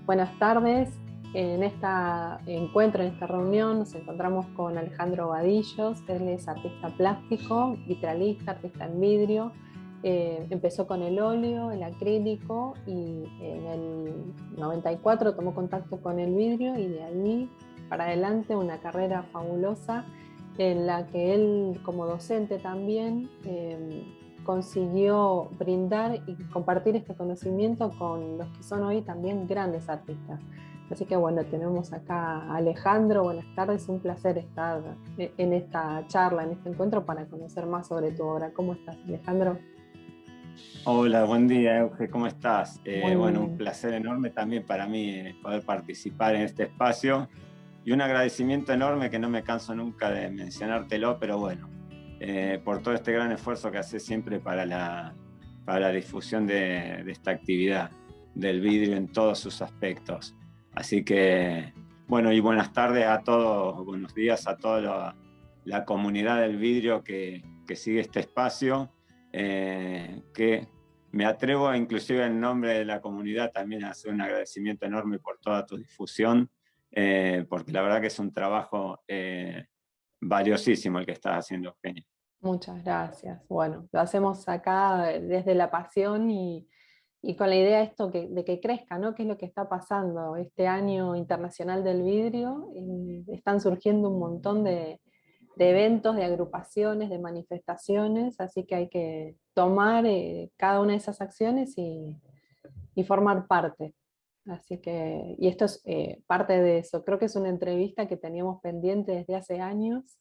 Buenas tardes. En este encuentro, en esta reunión, nos encontramos con Alejandro Vadillos. Él es artista plástico, vitralista, artista en vidrio. Empezó con el óleo, el acrílico y en el 94 tomó contacto con el vidrio y de ahí para adelante una carrera fabulosa en la que él como docente también consiguió brindar y compartir este conocimiento con los que son hoy también grandes artistas. Así que bueno, tenemos acá a Alejandro. Buenas tardes, un placer estar en esta charla, en este encuentro para conocer más sobre tu obra. ¿Cómo estás, Alejandro? Hola, buen día, Euge, ¿cómo estás? Muy Bueno, un bien. placer enorme también para mí poder participar en este espacio y un agradecimiento enorme que no me canso nunca de mencionártelo, pero bueno, por todo este gran esfuerzo que haces siempre para la difusión de esta actividad del vidrio en todos sus aspectos. Así que, bueno, y buenas tardes a todos, buenos días a toda la comunidad del vidrio que sigue este espacio, que me atrevo, inclusive en nombre de la comunidad, también a hacer un agradecimiento enorme por toda tu difusión, porque la verdad que es un trabajo valiosísimo el que estás haciendo, Eugenia. Muchas gracias. Bueno, lo hacemos acá desde la pasión y con la idea esto de que crezca, ¿no? ¿Qué es lo que está pasando? Este año internacional del vidrio, están surgiendo un montón de eventos, de agrupaciones, de manifestaciones, así que hay que tomar cada una de esas acciones y formar parte. Así que, y esto es parte de eso. Creo que es una entrevista que teníamos pendiente desde hace años,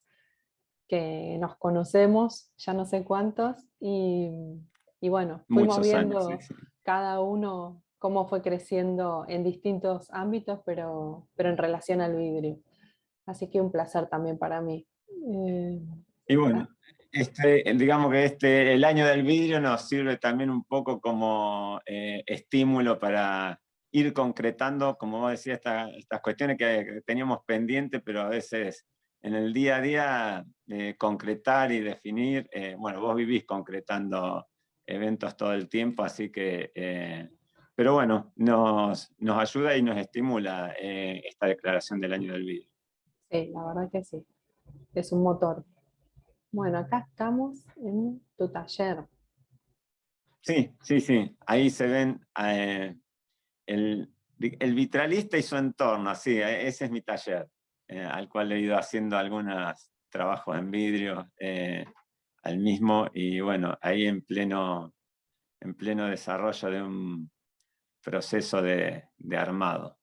que nos conocemos, ya no sé cuántos, y bueno, fuimos Muchos años, sí, viendo sí. cada uno cómo fue creciendo en distintos ámbitos, pero en relación al vidrio. Así que un placer también para mí. Eh, Y ah, bueno, digamos que el año del vidrio nos sirve también un poco como estímulo para ir concretando, como vos decías, estas cuestiones que teníamos pendientes, pero a veces en el día a día concretar y definir. Bueno, vos vivís concretando eventos todo el tiempo, así que, pero bueno, nos ayuda y nos estimula esta declaración del año del vidrio. sí, la verdad que sí, es un motor. Bueno, acá estamos en tu taller. Sí, sí, sí. Ahí se ven el vitralista y su entorno, sí, ese es mi taller, al cual he ido haciendo algunos trabajos en vidrio al mismo, y bueno, ahí en pleno desarrollo de un proceso de armado.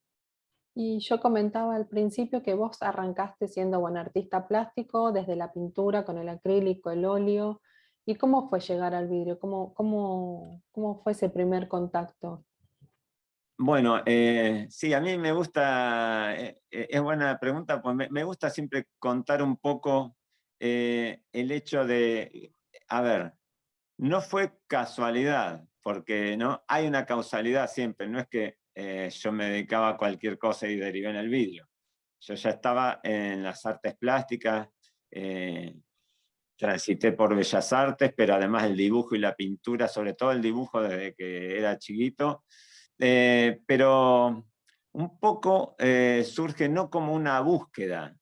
Y yo comentaba al principio que vos arrancaste siendo buen artista plástico, desde la pintura, con el acrílico, el óleo. ¿Y cómo fue llegar al vidrio? ¿Cómo fue ese primer contacto? Bueno, sí, a mí me gusta, es buena pregunta, pues me gusta siempre contar un poco el hecho de, a ver, no fue casualidad, porque ¿no? Hay una causalidad siempre, no es que yo me dedicaba a cualquier cosa y derivé en el vidrio. Yo ya estaba en las artes plásticas, eh, transité por Bellas Artes, pero además el dibujo y la pintura, sobre todo el dibujo desde que era chiquito, pero un poco surge no como una búsqueda.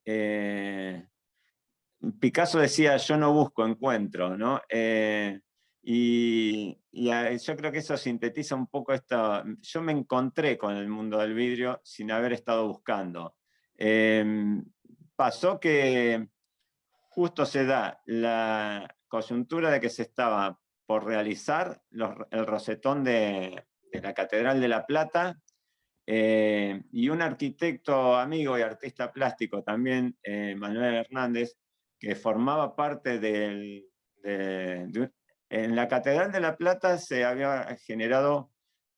Picasso decía, yo no busco, encuentro, ¿no? Yo creo que eso sintetiza un poco esto. Yo me encontré con el mundo del vidrio sin haber estado buscando. Eh, Pasó que justo se da la coyuntura de que se estaba por realizar el rosetón de la Catedral de La Plata, y un arquitecto amigo y artista plástico también, Manuel Hernández, que formaba parte en la Catedral de La Plata se había generado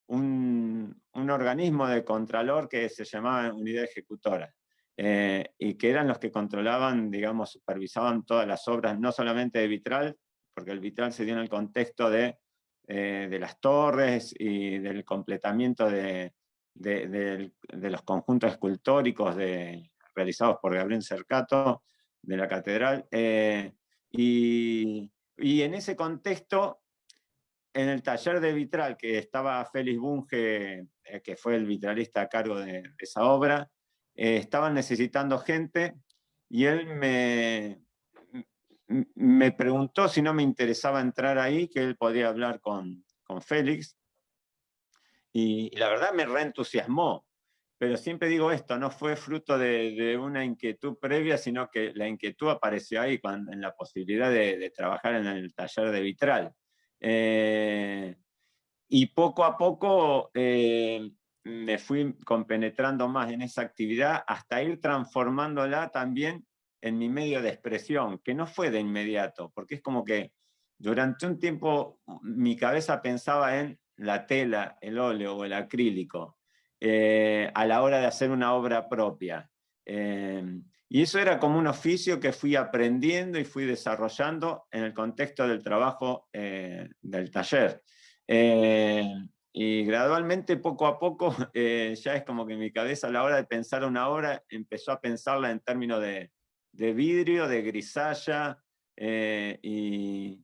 un organismo de contralor que se llamaba Unidad Ejecutora, y que eran los que controlaban, digamos, supervisaban todas las obras, no solamente de vitral, porque el vitral se dio en el contexto de las torres y del completamiento de los conjuntos escultóricos realizados por Gabriel Cercato de la catedral. Y en ese contexto en el taller de vitral, que estaba Félix Bunge, que fue el vitralista a cargo de esa obra, estaban necesitando gente, y él me preguntó si no me interesaba entrar ahí, que él podía hablar con Félix, y la verdad me reentusiasmó. Pero siempre digo esto, no fue fruto de una inquietud previa, sino que la inquietud apareció ahí en la posibilidad de trabajar en el taller de vitral. Y poco a poco me fui compenetrando más en esa actividad hasta ir transformándola también en mi medio de expresión, que no fue de inmediato, porque es como que durante un tiempo mi cabeza pensaba en la tela, el óleo o el acrílico, a la hora de hacer una obra propia. Y eso era como un oficio que fui aprendiendo y fui desarrollando en el contexto del trabajo del taller. Y gradualmente, poco a poco, ya es como que mi cabeza a la hora de pensar una obra empezó a pensarla en términos de vidrio, de grisalla, y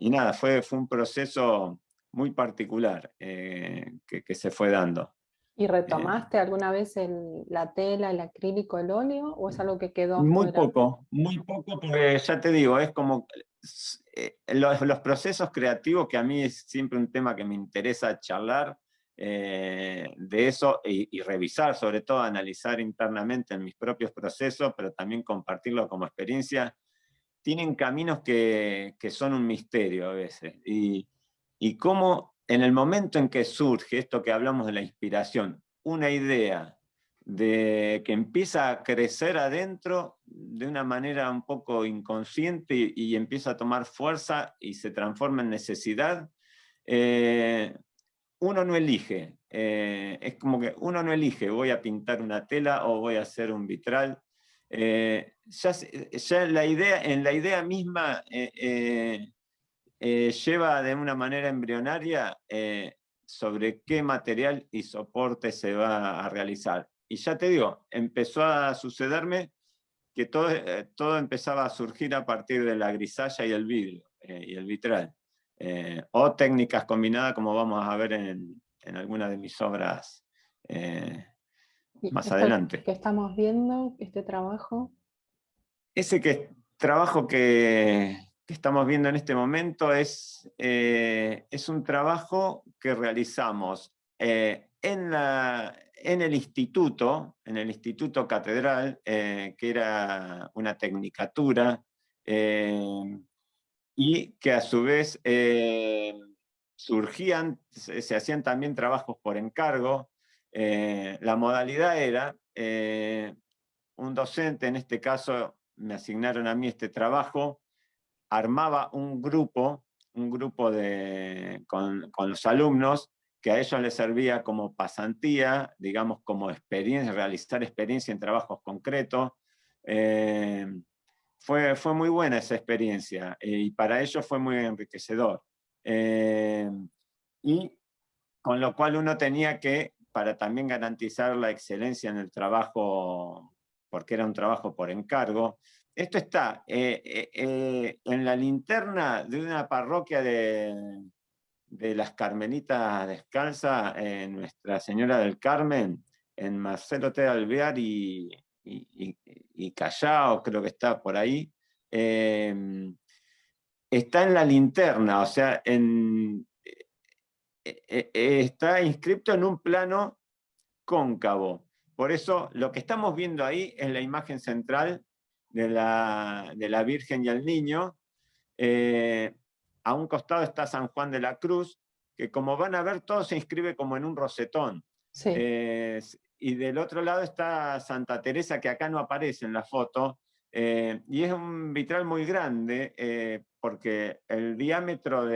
nada, fue un proceso muy particular que se fue dando. ¿Y Eh, retomaste alguna vez la tela, el acrílico, el óleo, o es algo que quedó afuera? muy poco, porque ya te digo, es como los procesos creativos, que a mí es siempre un tema que me interesa charlar de eso y revisar, sobre todo analizar internamente en mis propios procesos, pero también compartirlo como experiencia. Tienen caminos que son un misterio a veces. Y cómo en el momento en que surge esto que hablamos de la inspiración, una idea de que empieza a crecer adentro de una manera un poco inconsciente y empieza a tomar fuerza y se transforma en necesidad, uno no elige. Es como que uno no elige, voy a pintar una tela o voy a hacer un vitral. Ya en la idea misma lleva de una manera embrionaria sobre qué material y soporte se va a realizar. Y ya te digo, empezó a sucederme que todo empezaba a surgir a partir de la grisalla y el vidrio y el vitral. O técnicas combinadas, como vamos a ver en algunas de mis obras Y más esto adelante. que estamos viendo, este trabajo, Ese trabajo que estamos viendo en este momento es un trabajo que realizamos en el instituto Catedral, que era una tecnicatura, y que a su vez se hacían también trabajos por encargo. La modalidad era un docente, en este caso me asignaron a mí este trabajo, armaba un grupo con los alumnos, que a ellos les servía como pasantía, digamos, como experiencia, realizar experiencia en trabajos concretos. Eh, fue muy buena esa experiencia y para ellos fue muy enriquecedor. Y con lo cual uno tenía que, para también garantizar la excelencia en el trabajo, porque era un trabajo por encargo, esto está en la linterna de una parroquia de las Carmelitas Descalzas, en Nuestra Señora del Carmen, en Marcelo T. Alvear y Callao, creo que está por ahí. Está en la linterna, o sea, está inscrito en un plano cóncavo. Por eso lo que estamos viendo ahí es la imagen central de la Virgen y el Niño. A un costado está San Juan de la Cruz, que como van a ver todo se inscribe como en un rosetón. sí. Y del otro lado está Santa Teresa, que acá no aparece en la foto, y es un vitral muy grande, porque el diámetro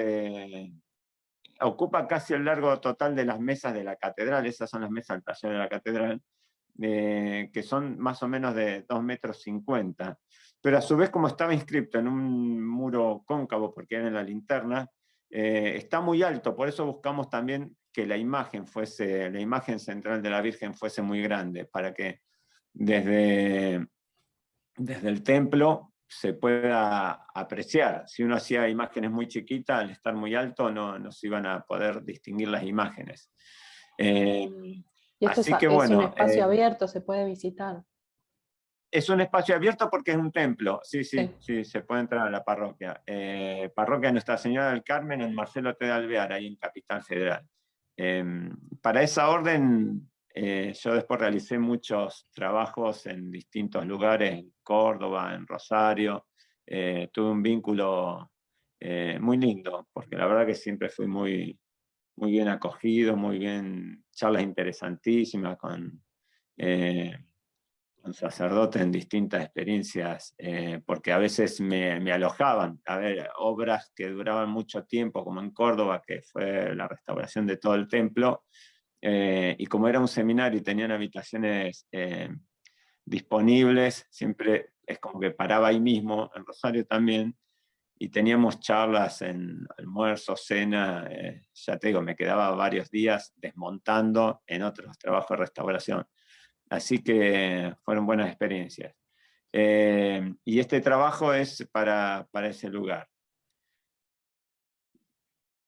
ocupa casi el largo total de las mesas de la catedral. Esas son las mesas del taller de la catedral, que son más o menos de 2,50 m. Pero a su vez, como estaba inscrito en un muro cóncavo, porque era en la linterna, está muy alto. Por eso buscamos también que la imagen central de la Virgen fuese muy grande, para que desde el templo se pueda apreciar. Si uno hacía imágenes muy chiquitas, al estar muy alto no se iban a poder distinguir las imágenes. Y esto Así que es un bueno, espacio abierto, se puede visitar. es un espacio abierto porque es un templo. Sí, Sí. se puede entrar a la parroquia. Parroquia de Nuestra Señora del Carmen en Marcelo T. de Alvear, ahí en Capital Federal. Para esa orden, yo después realicé muchos trabajos en distintos lugares, en Córdoba, en Rosario. Tuve un vínculo muy lindo, porque la verdad que siempre fui muy bien acogido, muy bien, charlas interesantísimas con sacerdotes en distintas experiencias, porque a veces me alojaban a ver obras que duraban mucho tiempo, como en Córdoba, que fue la restauración de todo el templo, y como era un seminario y tenían habitaciones disponibles, siempre es como que paraba ahí mismo, en Rosario también, y teníamos charlas en almuerzo, cena, ya te digo, me quedaba varios días desmontando en otros trabajos de restauración. Así que fueron buenas experiencias. Y este trabajo es para ese lugar.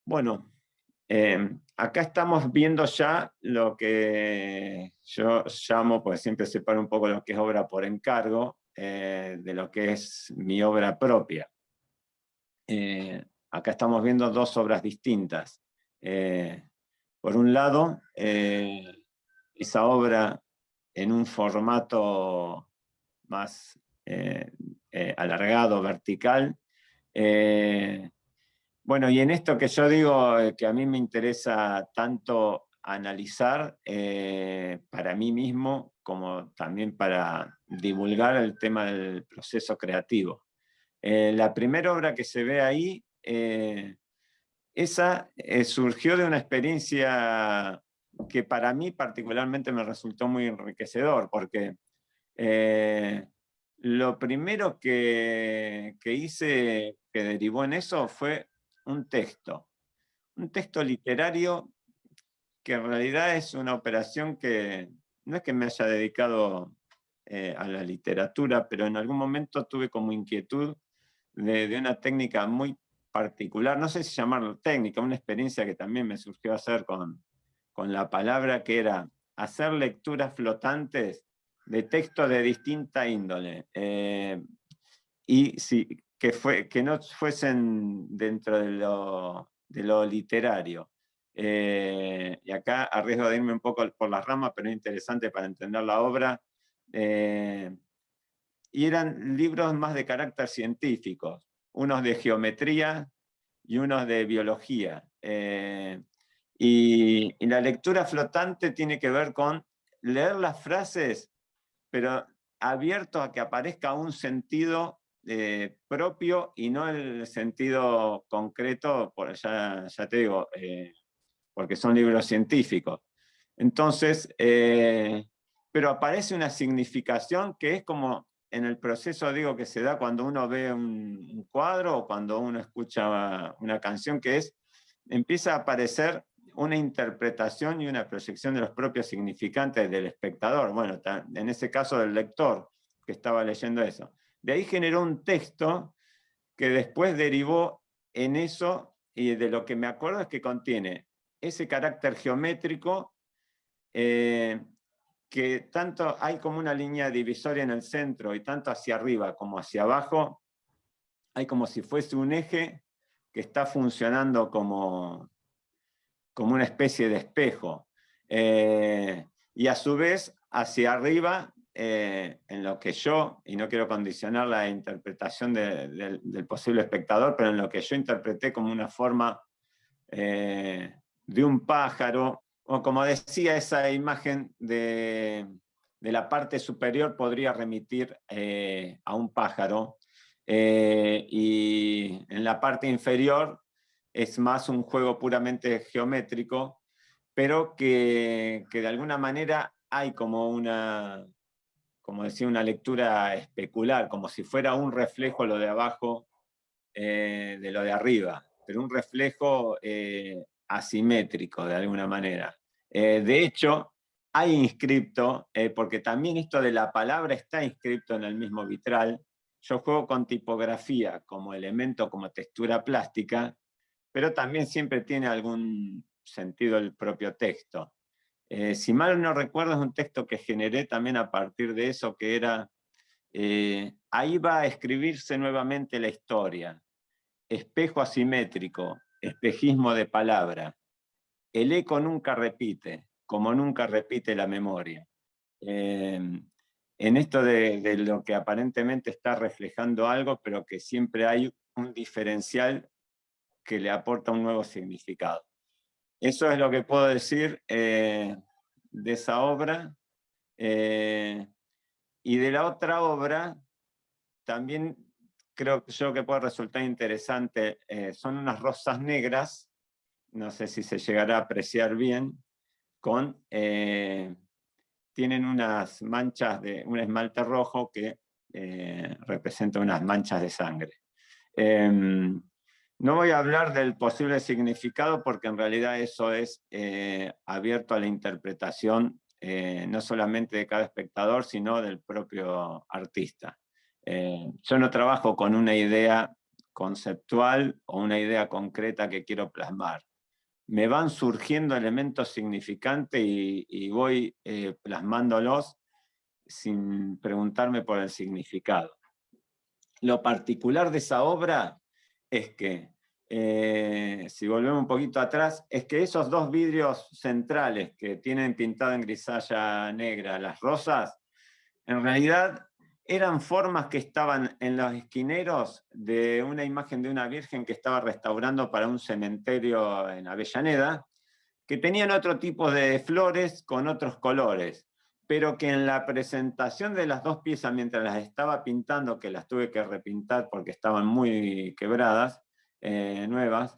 Bueno, acá estamos viendo ya lo que yo llamo, pues siempre separo un poco lo que es obra por encargo, de lo que es mi obra propia. Acá estamos viendo dos obras distintas. Por un lado, esa obra en un formato más alargado, vertical. Bueno, y en esto que yo digo, que a mí me interesa tanto analizar para mí mismo, como también para divulgar el tema del proceso creativo. La primera obra que se ve ahí, esa surgió de una experiencia que para mí particularmente me resultó muy enriquecedor, porque lo primero que hice que derivó en eso fue un texto literario que en realidad es una operación que no es que me haya dedicado a la literatura, pero en algún momento tuve como inquietud de una técnica muy particular, no sé si llamarlo técnica, una experiencia que también me surgió hacer con la palabra, que era hacer lecturas flotantes de textos de distinta índole, y sí, que no fuesen dentro de lo literario. Y acá arriesgo de irme un poco por las ramas, pero es interesante para entender la obra. Y eran libros más de carácter científico, unos de geometría y unos de biología. Y la lectura flotante tiene que ver con leer las frases, pero abierto a que aparezca un sentido propio y no el sentido concreto, ya te digo, porque son libros científicos. Entonces, pero aparece una significación que es como en el proceso, digo, que se da cuando uno ve un cuadro o cuando uno escucha una canción, que es, empieza a aparecer una interpretación y una proyección de los propios significantes del espectador, bueno, en ese caso del lector que estaba leyendo eso. De ahí generó un texto que después derivó en eso, y de lo que me acuerdo es que contiene ese carácter geométrico, que tanto hay como una línea divisoria en el centro y tanto hacia arriba como hacia abajo, hay como si fuese un eje que está funcionando como una especie de espejo. Y a su vez, hacia arriba, en lo que yo, y no quiero condicionar la interpretación del posible espectador, pero en lo que yo interpreté como una forma de un pájaro, o como decía, esa imagen de la parte superior podría remitir a un pájaro, y en la parte inferior es más un juego puramente geométrico, pero que de alguna manera hay como como decía, una lectura especular, como si fuera un reflejo lo de abajo de lo de arriba, pero un reflejo asimétrico de alguna manera. De hecho, hay inscripto, porque también esto de la palabra está inscripto en el mismo vitral. yo juego con tipografía como elemento, como textura plástica, pero también siempre tiene algún sentido el propio texto. Si mal no recuerdo, es un texto que generé también a partir de eso, que era, ahí va a escribirse nuevamente la historia, espejo asimétrico, espejismo de palabra, el eco nunca repite, como nunca repite la memoria. En esto de lo que aparentemente está reflejando algo, pero que siempre hay un diferencial que le aporta un nuevo significado. Eso es lo que puedo decir de esa obra. Y de la otra obra, también creo yo que puede resultar interesante, son unas rosas negras, no sé si se llegará a apreciar bien, tienen unas manchas de un esmalte rojo que representa unas manchas de sangre. No voy a hablar del posible significado porque en realidad eso es abierto a la interpretación no solamente de cada espectador, sino del propio artista. Yo no trabajo con una idea conceptual o una idea concreta que quiero plasmar. Me van surgiendo elementos significantes y voy plasmándolos sin preguntarme por el significado. Lo particular de esa obra es que, si volvemos un poquito atrás, es que esos dos vidrios centrales que tienen pintado en grisalla negra las rosas, en realidad eran formas que estaban en los esquineros de una imagen de una virgen que estaba restaurando para un cementerio en Avellaneda, que tenían otro tipo de flores con otros colores, pero que en la presentación de las dos piezas, mientras las estaba pintando, que las tuve que repintar porque estaban muy quebradas, nuevas,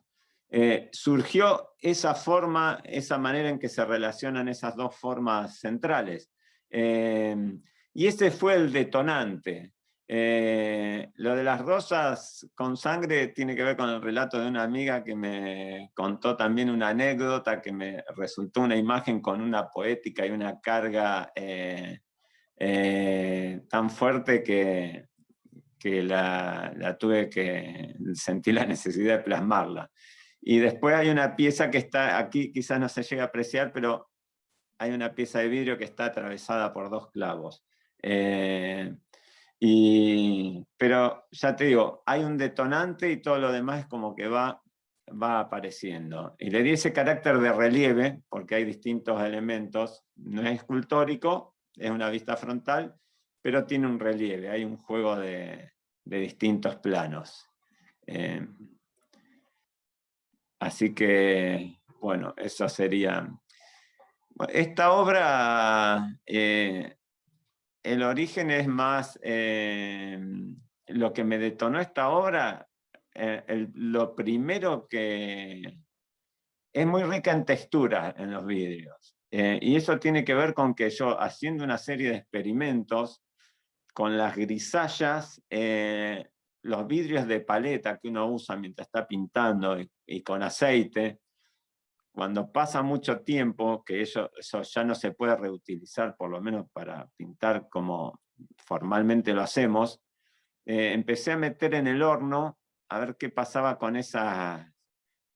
surgió esa forma, esa manera en que se relacionan esas dos formas centrales. Y ese fue el detonante. Lo de las rosas con sangre tiene que ver con el relato de una amiga que me contó también una anécdota que me resultó una imagen con una poética y una carga tan fuerte que la tuve que sentir la necesidad de plasmarla. Y después hay una pieza que está aquí, quizás no se llega a apreciar, pero hay una pieza de vidrio que está atravesada por dos clavos. Pero ya te digo, hay un detonante y todo lo demás es como que va apareciendo. Y le di ese carácter de relieve, porque hay distintos elementos, no es escultórico, es una vista frontal, pero tiene un relieve, hay un juego de distintos planos. Así que, bueno, eso sería. Esta obra, el origen es más, lo que me detonó esta obra, lo primero que es muy rica en textura en los vidrios. Y eso tiene que ver con que yo, haciendo una serie de experimentos con las grisallas, los vidrios de paleta que uno usa mientras está pintando y con aceite, cuando pasa mucho tiempo, que eso ya no se puede reutilizar, por lo menos para pintar como formalmente lo hacemos, empecé a meter en el horno a ver qué pasaba con esas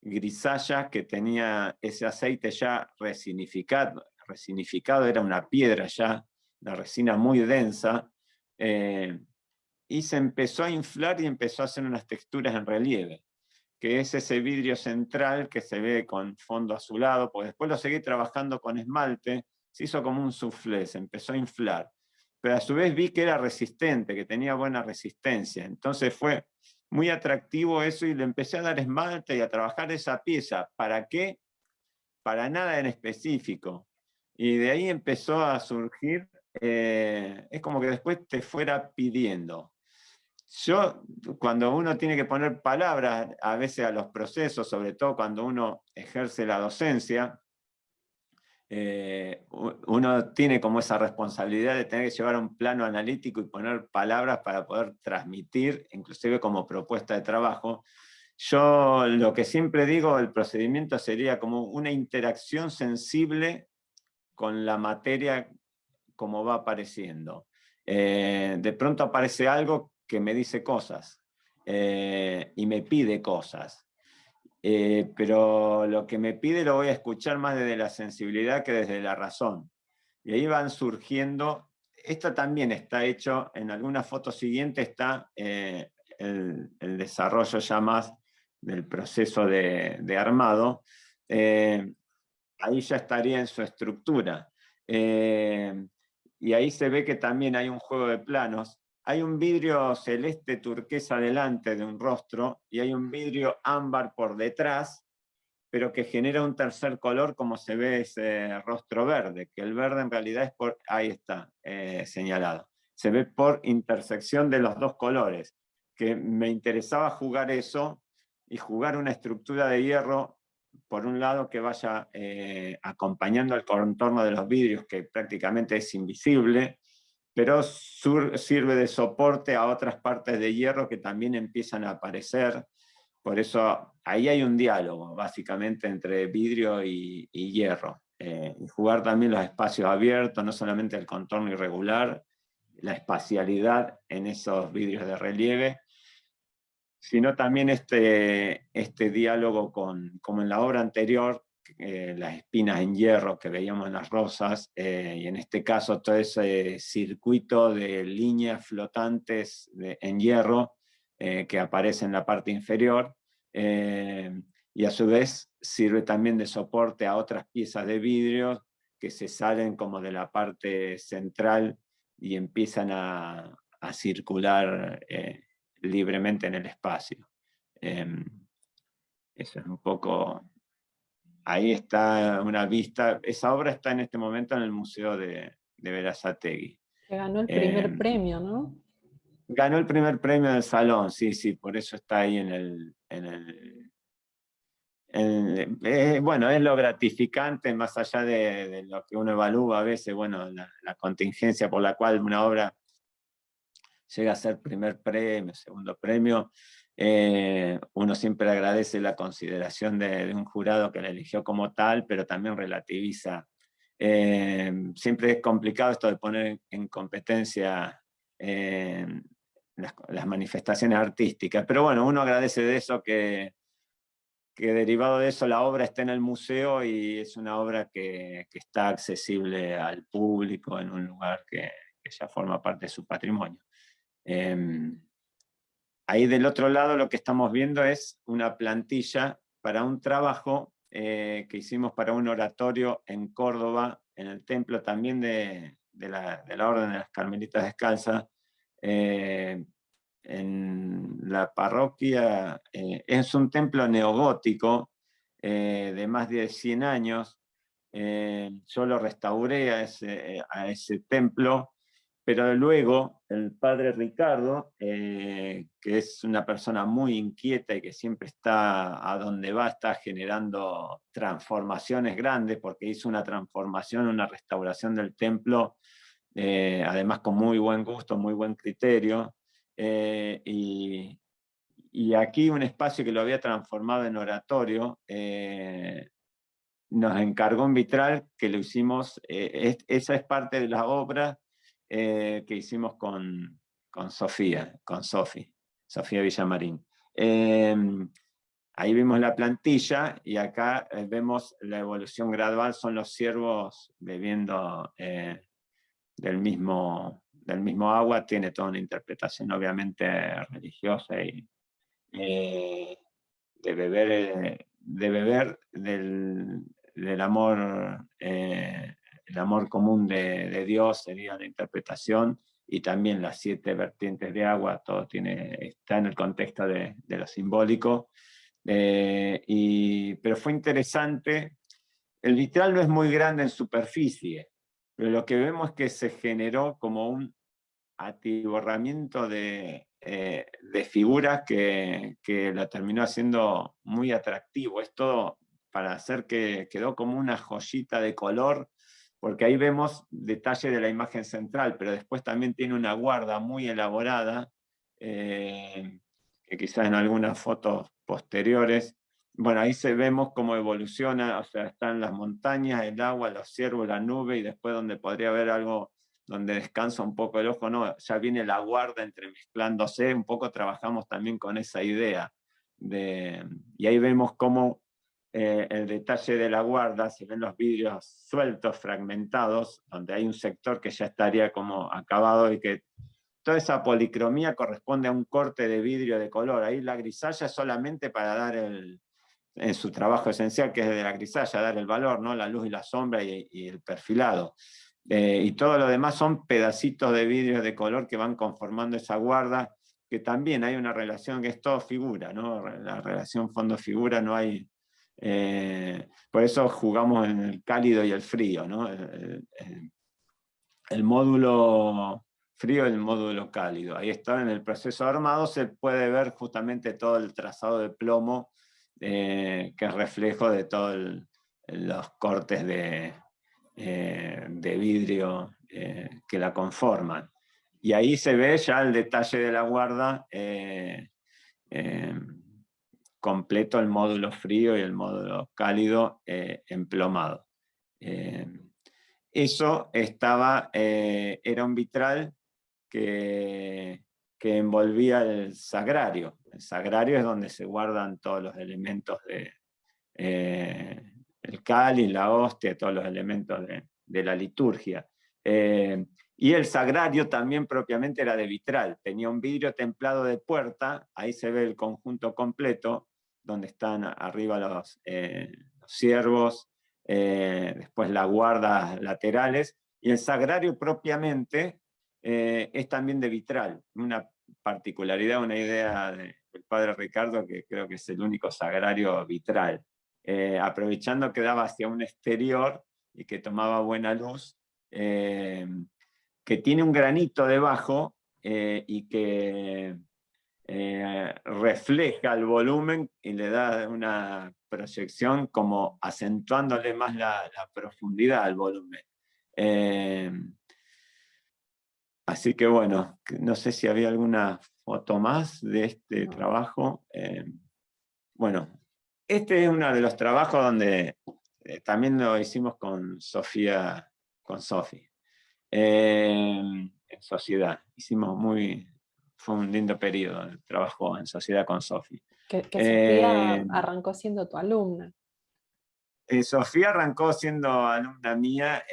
grisallas que tenía ese aceite ya resinificado. Resinificado era una piedra ya, la resina muy densa, y se empezó a inflar y empezó a hacer unas texturas en relieve, que es ese vidrio central que se ve con fondo azulado, pues después lo seguí trabajando con esmalte, se hizo como un soufflé, se empezó a inflar. Pero a su vez vi que era resistente, que tenía buena resistencia. Entonces fue muy atractivo eso y le empecé a dar esmalte y a trabajar esa pieza. ¿Para qué? Para nada en específico. Y de ahí empezó a surgir, es como que después te fuera pidiendo. Yo, cuando uno tiene que poner palabras a veces a los procesos, sobre todo cuando uno ejerce la docencia, uno tiene como esa responsabilidad de tener que llevar a un plano analítico y poner palabras para poder transmitir, inclusive como propuesta de trabajo. Yo lo que siempre digo, el procedimiento sería como una interacción sensible con la materia como va apareciendo. De pronto aparece algo que me dice cosas y me pide cosas. Pero lo que me pide lo voy a escuchar más desde la sensibilidad que desde la razón. Y ahí van surgiendo, esto también está hecho, en alguna foto siguiente está el desarrollo ya más del proceso de armado. Ahí ya estaría en su estructura. Y ahí se ve que también hay un juego de planos. Hay un vidrio celeste turquesa delante de un rostro y hay un vidrio ámbar por detrás, pero que genera un tercer color como se ve ese rostro verde, que el verde en realidad es por, ahí está, señalado. Se ve por intersección de los dos colores, que me interesaba jugar eso y jugar una estructura de hierro, por un lado que vaya acompañando el contorno de los vidrios, que prácticamente es invisible, pero sirve de soporte a otras partes de hierro que también empiezan a aparecer. Por eso ahí hay un diálogo, básicamente, entre vidrio y hierro. Y jugar también los espacios abiertos, no solamente el contorno irregular, la espacialidad en esos vidrios de relieve, sino también este diálogo como en la obra anterior, las espinas en hierro que veíamos en las rosas, y en este caso todo ese circuito de líneas flotantes en hierro que aparece en la parte inferior, y a su vez sirve también de soporte a otras piezas de vidrio que se salen como de la parte central y empiezan a circular libremente en el espacio. Eso es un poco... Ahí está una vista. Esa obra está en este momento en el Museo de Berazategui. Que ganó el primer premio, ¿no? Ganó el primer premio del Salón, sí, sí, por eso está ahí bueno, es lo gratificante, más allá de lo que uno evalúa a veces, bueno, la contingencia por la cual una obra llega a ser primer premio, segundo premio, uno siempre agradece la consideración de un jurado que la eligió como tal, pero también relativiza. Siempre es complicado esto de poner en competencia las manifestaciones artísticas, pero bueno, uno agradece de eso que derivado de eso la obra está en el museo y es una obra que está accesible al público en un lugar que ya forma parte de su patrimonio. Ahí del otro lado lo que estamos viendo es una plantilla para un trabajo que hicimos para un oratorio en Córdoba, en el templo también de la Orden de las Carmelitas Descalzas, en la parroquia. Es un templo neogótico de más de 100 años. Yo lo restauré a ese templo, pero luego el padre Ricardo, que es una persona muy inquieta y que siempre está a donde va, está generando transformaciones grandes, porque hizo una transformación, una restauración del templo, además con muy buen gusto, muy buen criterio, y aquí un espacio que lo había transformado en oratorio, nos encargó un vitral que lo hicimos, esa es parte de la obra que hicimos con Sofía, Sofía Villamarín. Ahí vimos la plantilla y acá vemos la evolución gradual, son los ciervos bebiendo del mismo agua, tiene toda una interpretación obviamente religiosa y de beber del amor, el amor común de Dios sería la interpretación, y también las 7 vertientes de agua, todo está en el contexto de lo simbólico. Pero fue interesante, el vitral no es muy grande en superficie, pero lo que vemos es que se generó como un atiborramiento de figuras que la terminó haciendo muy atractivo. Esto para hacer que quedó como una joyita de color, porque ahí vemos detalle de la imagen central, pero después también tiene una guarda muy elaborada, que quizás en algunas fotos posteriores, bueno, ahí vemos cómo evoluciona, o sea, están las montañas, el agua, los ciervos, la nube, y después donde podría haber algo donde descansa un poco el ojo, no, ya viene la guarda entremezclándose, un poco trabajamos también con esa idea. Y ahí vemos cómo el detalle de la guarda, se ven los vidrios sueltos, fragmentados, donde hay un sector que ya estaría como acabado y que toda esa policromía corresponde a un corte de vidrio de color. Ahí la grisalla es solamente para dar en su trabajo esencial, que es de la grisalla, dar el valor, ¿no? La luz y la sombra y el perfilado. Y todo lo demás son pedacitos de vidrio de color que van conformando esa guarda, que también hay una relación que es todo figura, ¿no? La relación fondo-figura no hay... por eso jugamos en el cálido y el frío, ¿no? El módulo frío y el módulo cálido. Ahí está, en el proceso armado se puede ver justamente todo el trazado de plomo, que es reflejo de todos los cortes de vidrio que la conforman. Y ahí se ve ya el detalle de la guarda, completo el módulo frío y el módulo cálido emplomado. Eso era un vitral que envolvía el sagrario. El sagrario es donde se guardan todos los elementos el cáliz, la hostia, todos los elementos de la liturgia. Y el sagrario también propiamente era de vitral, tenía un vidrio templado de puerta, ahí se ve el conjunto completo, donde están arriba los ciervos, después las guardas laterales, y el sagrario propiamente es también de vitral, una particularidad, una idea del padre Ricardo, que creo que es el único sagrario vitral. Aprovechando que daba hacia un exterior y que tomaba buena luz, que tiene un granito debajo y que refleja el volumen y le da una proyección como acentuándole más la profundidad al volumen. Así que bueno, no sé si había alguna foto más de este trabajo. Bueno, este es uno de los trabajos donde también lo hicimos con Sofía, con Sofi, en sociedad. Fue un lindo periodo el trabajo en sociedad con Sofi. Que Sofía arrancó siendo tu alumna. Sofía arrancó siendo alumna mía,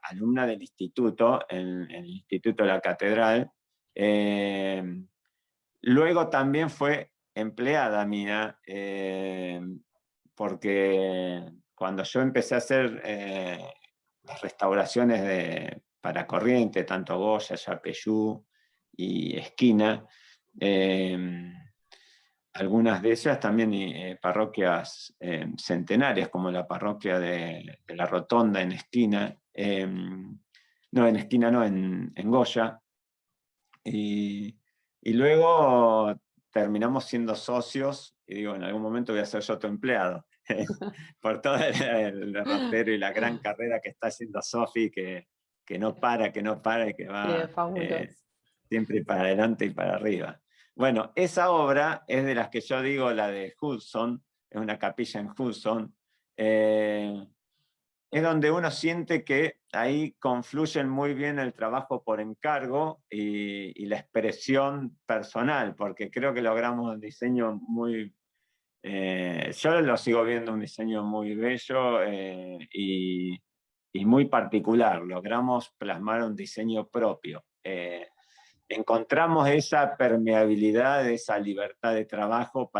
alumna del instituto, en el Instituto de la Catedral. Luego también fue empleada mía, porque cuando yo empecé a hacer las restauraciones para Corrientes, tanto Goya, Yapeyú y Esquina, algunas de ellas también parroquias centenarias, como la parroquia de la Rotonda en Esquina, no, en Esquina no, en Goya, y luego terminamos siendo socios, y digo, en algún momento voy a ser yo tu empleado, por todo el derrotero y la gran carrera que está haciendo Sofi, que no para, y que va siempre para adelante y para arriba. Bueno, esa obra es de las que yo digo, la de Hudson, es una capilla en Hudson, es donde uno siente que ahí confluyen muy bien el trabajo por encargo y la expresión personal, porque creo que logramos un diseño muy... yo lo sigo viendo un diseño muy bello y muy particular. Logramos plasmar un diseño propio. Encontramos esa permeabilidad, esa libertad de trabajo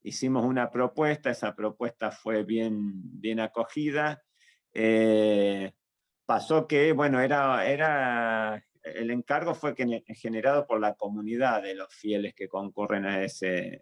hicimos una propuesta, esa propuesta fue bien acogida. Pasó que, bueno, el encargo fue generado por la comunidad de los fieles que concurren a esa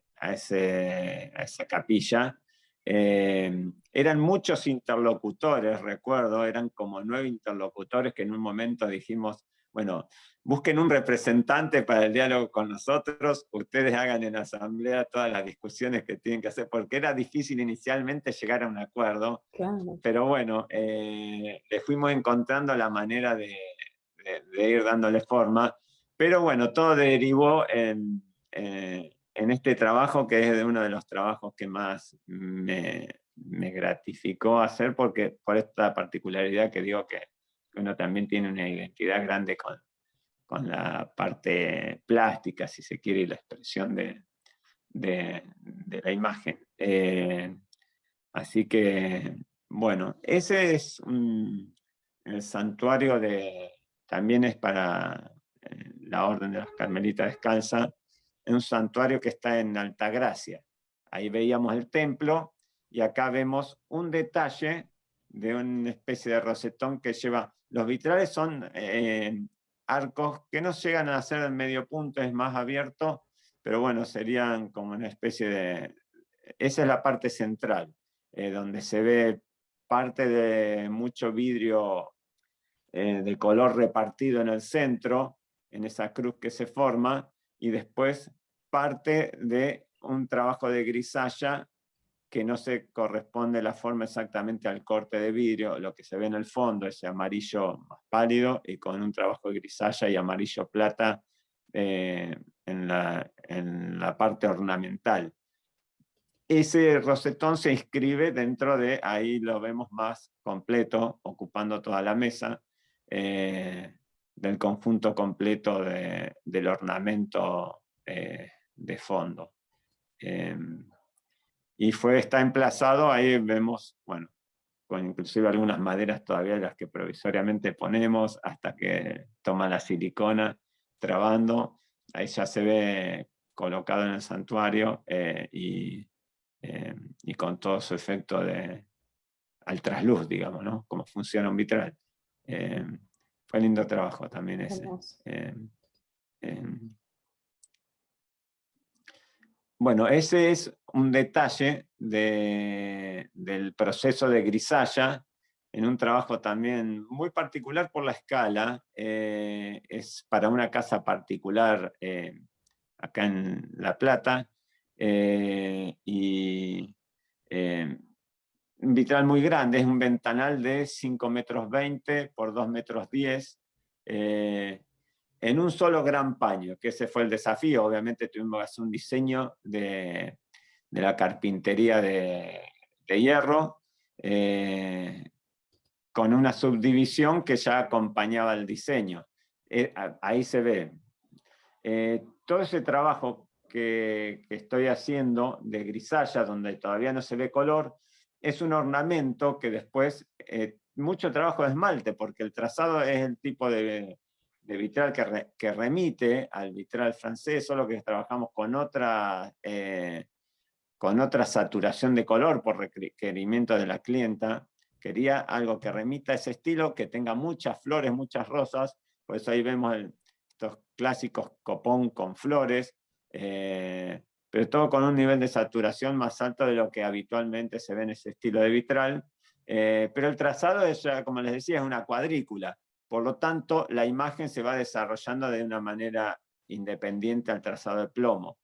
capilla. Eran muchos interlocutores, recuerdo, eran como 9 interlocutores que en un momento dijimos, bueno, busquen un representante para el diálogo con nosotros, ustedes hagan en asamblea todas las discusiones que tienen que hacer, porque era difícil inicialmente llegar a un acuerdo, claro. Pero bueno, le fuimos encontrando la manera de ir dándole forma, pero bueno, todo derivó en este trabajo, que es uno de los trabajos que más me gratificó hacer, porque por esta particularidad que digo que uno también tiene una identidad grande con la parte plástica, si se quiere, y la expresión de la imagen. Así que, bueno, ese es el santuario también es para la Orden de las Carmelitas Descalzas, es un santuario que está en Altagracia. Ahí veíamos el templo y acá vemos un detalle de una especie de rosetón que lleva, los vitrales son arcos que no llegan a ser el medio punto, es más abierto, pero bueno, serían como una especie de, esa es la parte central, donde se ve parte de mucho vidrio de color repartido en el centro, en esa cruz que se forma, y después parte de un trabajo de grisalla que no se corresponde la forma exactamente al corte de vidrio, lo que se ve en el fondo, ese amarillo más pálido y con un trabajo de grisalla y amarillo plata en la parte ornamental. Ese rosetón se inscribe dentro de, ahí lo vemos más completo, ocupando toda la mesa, del conjunto completo del ornamento de fondo. Y está emplazado, ahí vemos, bueno, con inclusive algunas maderas todavía las que provisoriamente ponemos hasta que toma la silicona trabando, ahí ya se ve colocado en el santuario y con todo su efecto al trasluz, digamos, ¿no? Cómo funciona un vitral. Fue lindo trabajo también ese. Bueno, ese es un detalle del proceso de grisalla, en un trabajo también muy particular por la escala. Es para una casa particular acá en La Plata, y un vitral muy grande, es un ventanal de 5,20 m por 2,10 m, en un solo gran paño, que ese fue el desafío. Obviamente tuvimos que hacer un diseño de la carpintería de hierro, con una subdivisión que ya acompañaba el diseño. Ahí se ve. Todo ese trabajo que estoy haciendo de grisalla, donde todavía no se ve color, es un ornamento que después, mucho trabajo de esmalte, porque el trazado es el tipo de vitral que remite al vitral francés, solo que trabajamos con otra saturación de color por requerimiento de la clienta. Quería algo que remita a ese estilo, que tenga muchas flores, muchas rosas, por eso ahí vemos estos clásicos copón con flores, pero todo con un nivel de saturación más alto de lo que habitualmente se ve en ese estilo de vitral. Pero el trazado es, como les decía, es una cuadrícula, por lo tanto la imagen se va desarrollando de una manera independiente al trazado de plomo,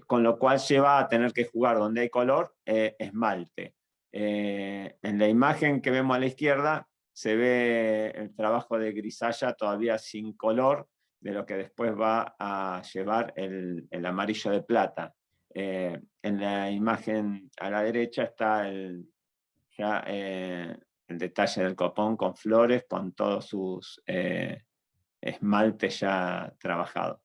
con lo cual lleva a tener que jugar donde hay color, esmalte. En la imagen que vemos a la izquierda se ve el trabajo de grisalla todavía sin color, de lo que después va a llevar el amarillo de plata. En la imagen a la derecha está el detalle del copón con flores, con todos sus esmaltes ya trabajados.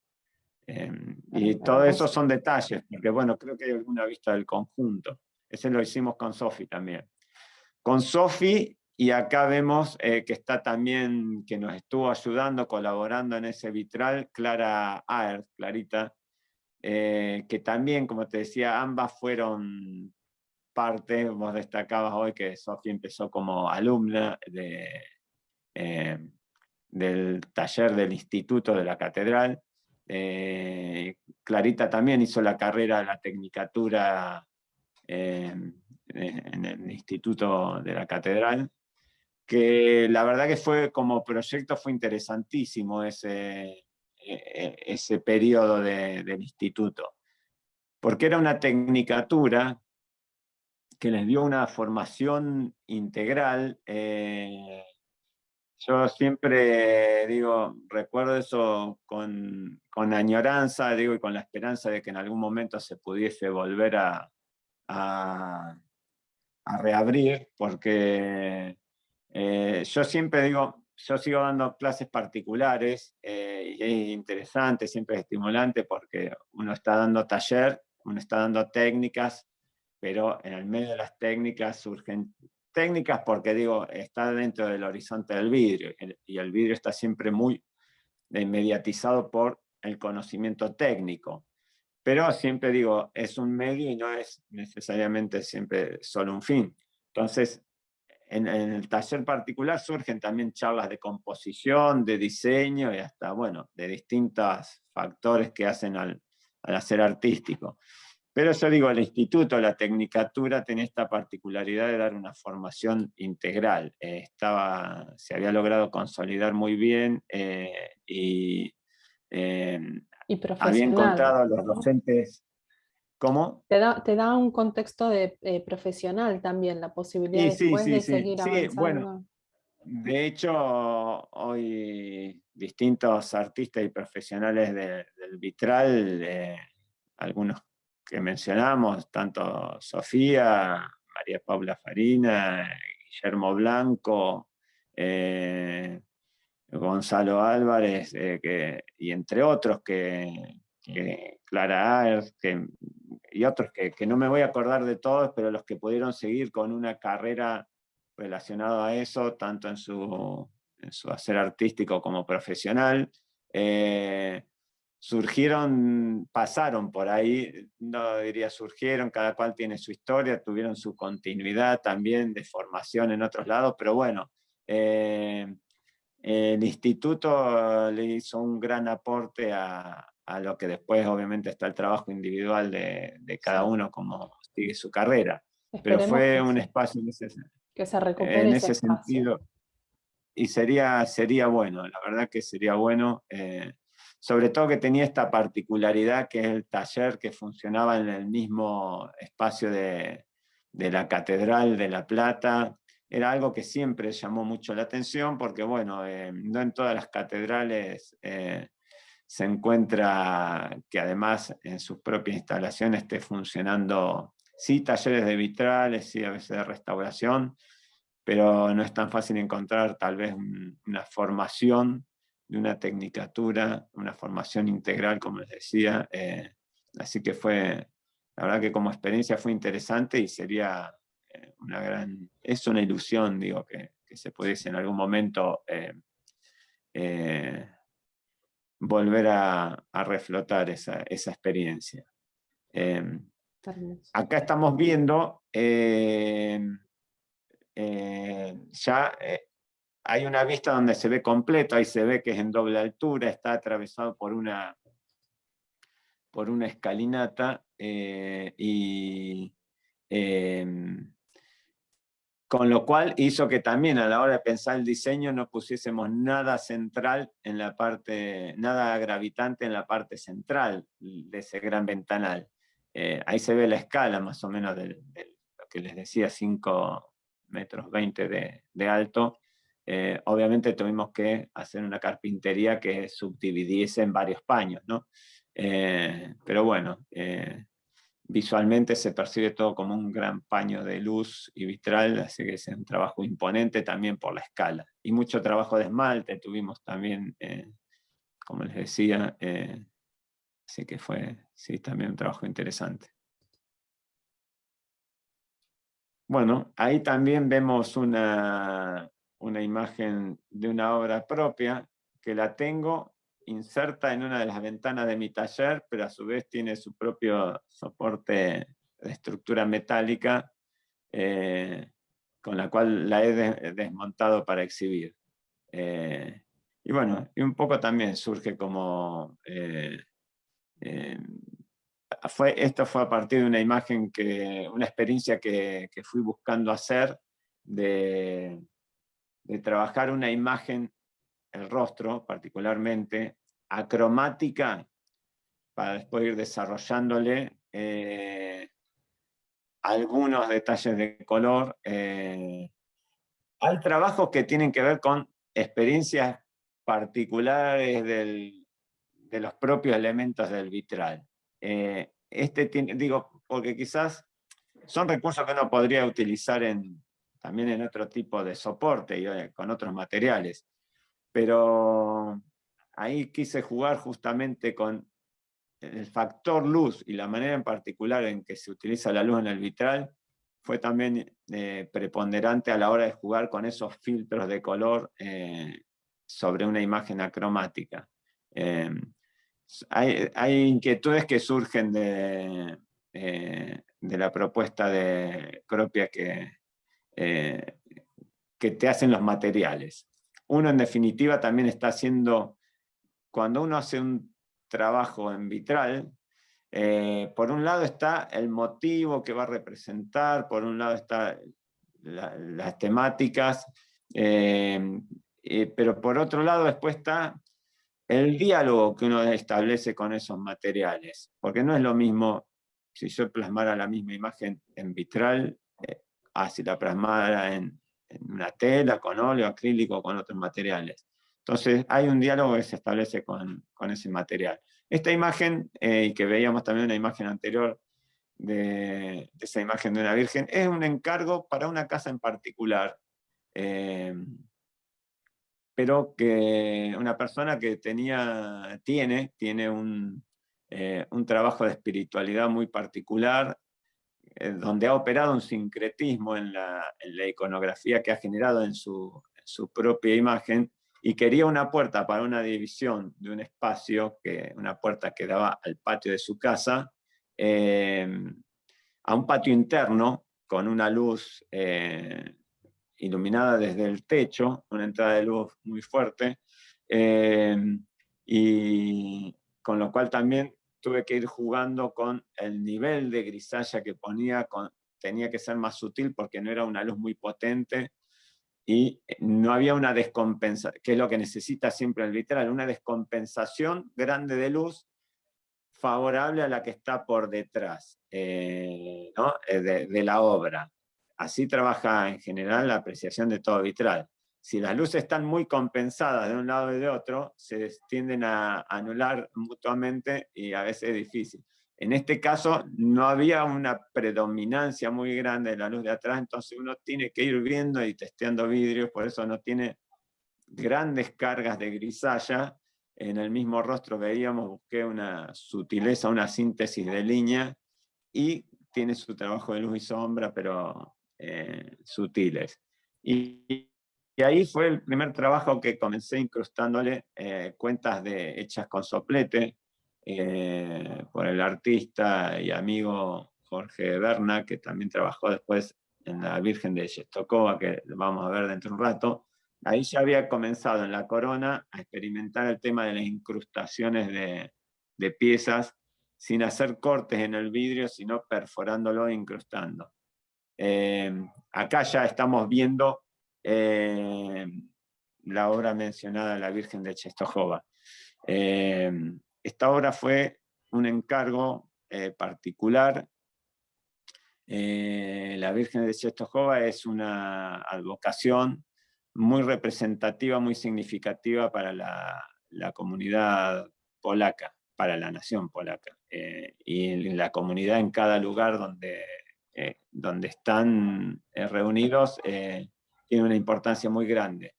Y todo eso son detalles, porque bueno, creo que hay alguna vista del conjunto. Ese lo hicimos con Sofi también. Con Sofi, y acá vemos que está también, que nos estuvo ayudando, colaborando en ese vitral, Clarita, que también, como te decía, ambas fueron parte. Vos destacabas hoy que Sofi empezó como alumna del taller del Instituto de la Catedral. Clarita también hizo la carrera de la tecnicatura en el Instituto de la Catedral, que la verdad que fue, como proyecto, fue interesantísimo ese periodo del instituto, porque era una tecnicatura que les dio una formación integral. Yo siempre digo, recuerdo eso con añoranza, digo, y con la esperanza de que en algún momento se pudiese volver a reabrir, porque yo siempre digo, yo sigo dando clases particulares y es interesante, siempre es estimulante porque uno está dando taller, uno está dando técnicas, pero en el medio de las técnicas surgen técnicas porque digo, está dentro del horizonte del vidrio y el vidrio está siempre muy mediatizado por el conocimiento técnico. Pero siempre digo, es un medio y no es necesariamente siempre solo un fin. Entonces, en el taller particular surgen también charlas de composición, de diseño y hasta, bueno, de distintos factores que hacen al hacer artístico. Pero yo digo, el instituto, la tecnicatura, tenía esta particularidad de dar una formación integral. Se había logrado consolidar muy bien y eh, Y había profesional, encontrado a los ¿no? docentes. ¿Cómo? Te da un contexto de, profesional también, la posibilidad Y sí, después sí, de sí. seguir Sí, bueno, avanzando. de hecho, hoy distintos artistas y profesionales del vitral, algunos que mencionamos, tanto Sofía, María Paula Farina, Guillermo Blanco, eh, Gonzalo Álvarez, y entre otros que Clara Aers, y otros que no me voy a acordar de todos, pero los que pudieron seguir con una carrera relacionada a eso, tanto en su hacer artístico como profesional, surgieron, pasaron por ahí, no diría surgieron, cada cual tiene su historia, tuvieron su continuidad también de formación en otros lados, pero bueno, el instituto le hizo un gran aporte a lo que después obviamente está el trabajo individual de cada Sí, uno, como sigue su carrera. Pero esperemos fue que un sí, espacio que se recupere en ese ese espacio. sentido y sería bueno, la verdad que sería bueno. Sobre todo que tenía esta particularidad que es el taller que funcionaba en el mismo espacio de la Catedral de La Plata. Era algo que siempre llamó mucho la atención porque, bueno, no en todas las catedrales se encuentra que además en sus propias instalaciones esté funcionando, sí, talleres de vitrales, sí, a veces de restauración, pero no es tan fácil encontrar tal vez una formación de una tecnicatura, una formación integral, como les decía. Así que la verdad que como experiencia fue interesante y sería es una ilusión, digo, que se pudiese en algún momento eh, volver a reflotar esa experiencia. Eh, Hermoso. Acá estamos viendo ya hay una vista donde se ve completo, ahí se ve que es en doble altura, está atravesado por una escalinata y eh, con lo cual hizo que también a la hora de pensar el diseño no pusiésemos nada central en la parte, nada gravitante en la parte central de ese gran ventanal. Ahí se ve la escala más o menos de lo que les decía, 5,20 metros de alto. Obviamente tuvimos que hacer una carpintería que subdividiese en varios paños, ¿no? Pero bueno, visualmente se percibe todo como un gran paño de luz y vitral, así que es un trabajo imponente también por la escala. Y mucho trabajo de esmalte tuvimos también, como les decía, así que fue, sí, también un trabajo interesante. Bueno, ahí también vemos una imagen de una obra propia que la tengo inserta en una de las ventanas de mi taller, pero a su vez tiene su propio soporte de estructura metálica con la cual la he desmontado para exhibir. Eh, y bueno, y un poco también surge como eh, esto fue a partir de una imagen una experiencia que fui buscando hacer de trabajar una imagen, el rostro particularmente, acromática, para después ir desarrollándole algunos detalles de color. Hay trabajos que tienen que ver con experiencias particulares de los propios elementos del vitral. Digo, porque quizás son recursos que uno podría utilizar también en otro tipo de soporte y con otros materiales. pero ahí quise jugar justamente con el factor luz y la manera en particular en que se utiliza la luz en el vitral, fue también preponderante a la hora de jugar con esos filtros de color sobre una imagen acromática. Hay inquietudes que surgen de la propuesta propia que te hacen los materiales. Uno, en definitiva, también está haciendo, cuando uno hace un trabajo en vitral, por un lado está el motivo que va a representar, por un lado está las temáticas, pero por otro lado después está el diálogo que uno establece con esos materiales, porque no es lo mismo si yo plasmara la misma imagen en vitral, si la plasmara en una tela, con óleo, acrílico, con otros materiales. Entonces hay un diálogo que se establece con ese material. Esta imagen, y que veíamos también una imagen anterior de esa imagen de una virgen, es un encargo para una casa en particular, pero que una persona que tiene un trabajo de espiritualidad muy particular, donde ha operado un sincretismo en la iconografía que ha generado en su propia imagen, y quería una puerta para una división de un espacio, una puerta que daba al patio de su casa, a un patio interno con una luz iluminada desde el techo, una entrada de luz muy fuerte, y con lo cual también tuve que ir jugando con el nivel de grisalla que ponía, tenía que ser más sutil porque no era una luz muy potente, y no había una descompensación, que es lo que necesita siempre el vitral, una descompensación grande de luz favorable a la que está por detrás, ¿no? de la obra. Así trabaja en general la apreciación de todo vitral. Si las luces están muy compensadas de un lado y de otro, se tienden a anular mutuamente y a veces es difícil. En este caso no había una predominancia muy grande de la luz de atrás, entonces uno tiene que ir viendo y testeando vidrios, por eso no tiene grandes cargas de grisalla. En el mismo rostro veíamos, busqué una sutileza, una síntesis de línea, y tiene su trabajo de luz y sombra, pero sutiles. Y ahí fue el primer trabajo que comencé incrustándole cuentas hechas con soplete, por el artista y amigo Jorge Berna, que también trabajó después en la Virgen de Czestochowa, que vamos a ver dentro de un rato. Ahí ya había comenzado en la corona a experimentar el tema de las incrustaciones de piezas, sin hacer cortes en el vidrio, sino perforándolo e incrustando. Acá ya estamos viendo la obra mencionada, La Virgen de Czestochowa. Esta obra fue un encargo particular. La Virgen de Czestochowa es una advocación muy representativa, muy significativa para la comunidad polaca, para la nación polaca, y la comunidad en cada lugar donde están reunidos tiene una importancia muy grande.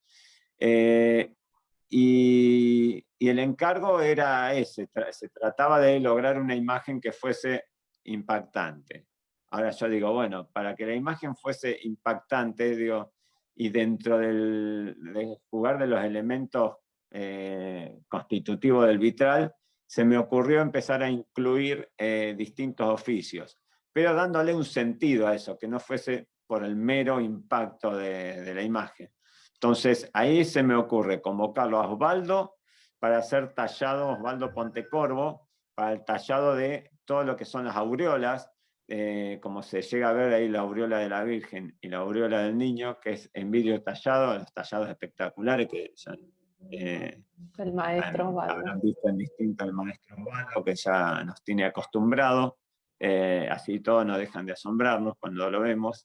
Y el encargo era ese, se trataba de lograr una imagen que fuese impactante. Ahora yo digo, bueno, para que la imagen fuese impactante, digo, y dentro de jugar de los elementos constitutivos del vitral, se me ocurrió empezar a incluir distintos oficios, pero dándole un sentido a eso, que no fuese por el mero impacto de la imagen. Entonces ahí se me ocurre convocarlo a Osvaldo para hacer tallado, Osvaldo Pontecorvo, para el tallado de todo lo que son las aureolas, como se llega a ver ahí la aureola de la Virgen y la aureola del Niño, que es en vidrio tallado, los tallados espectaculares que ya, El maestro Osvaldo. habrán visto en distinto el maestro Osvaldo, que ya nos tiene acostumbrado, así todos no dejan de asombrarnos cuando lo vemos.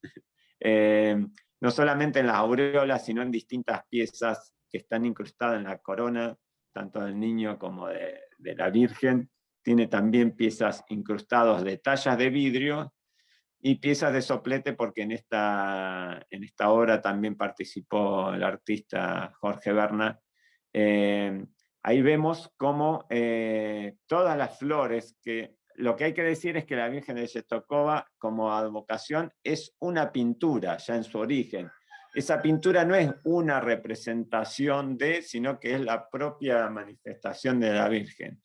No solamente en las aureolas, sino en distintas piezas que están incrustadas en la corona, tanto del niño como de la Virgen. Tiene también piezas incrustadas de tallas de vidrio y piezas de soplete, porque en esta obra también participó el artista Jorge Berna, Ahí vemos cómo todas las flores, que lo que hay que decir es que la Virgen de Czestochowa como advocación es una pintura ya en su origen. Esa pintura no es una representación de, sino que es la propia manifestación de la Virgen.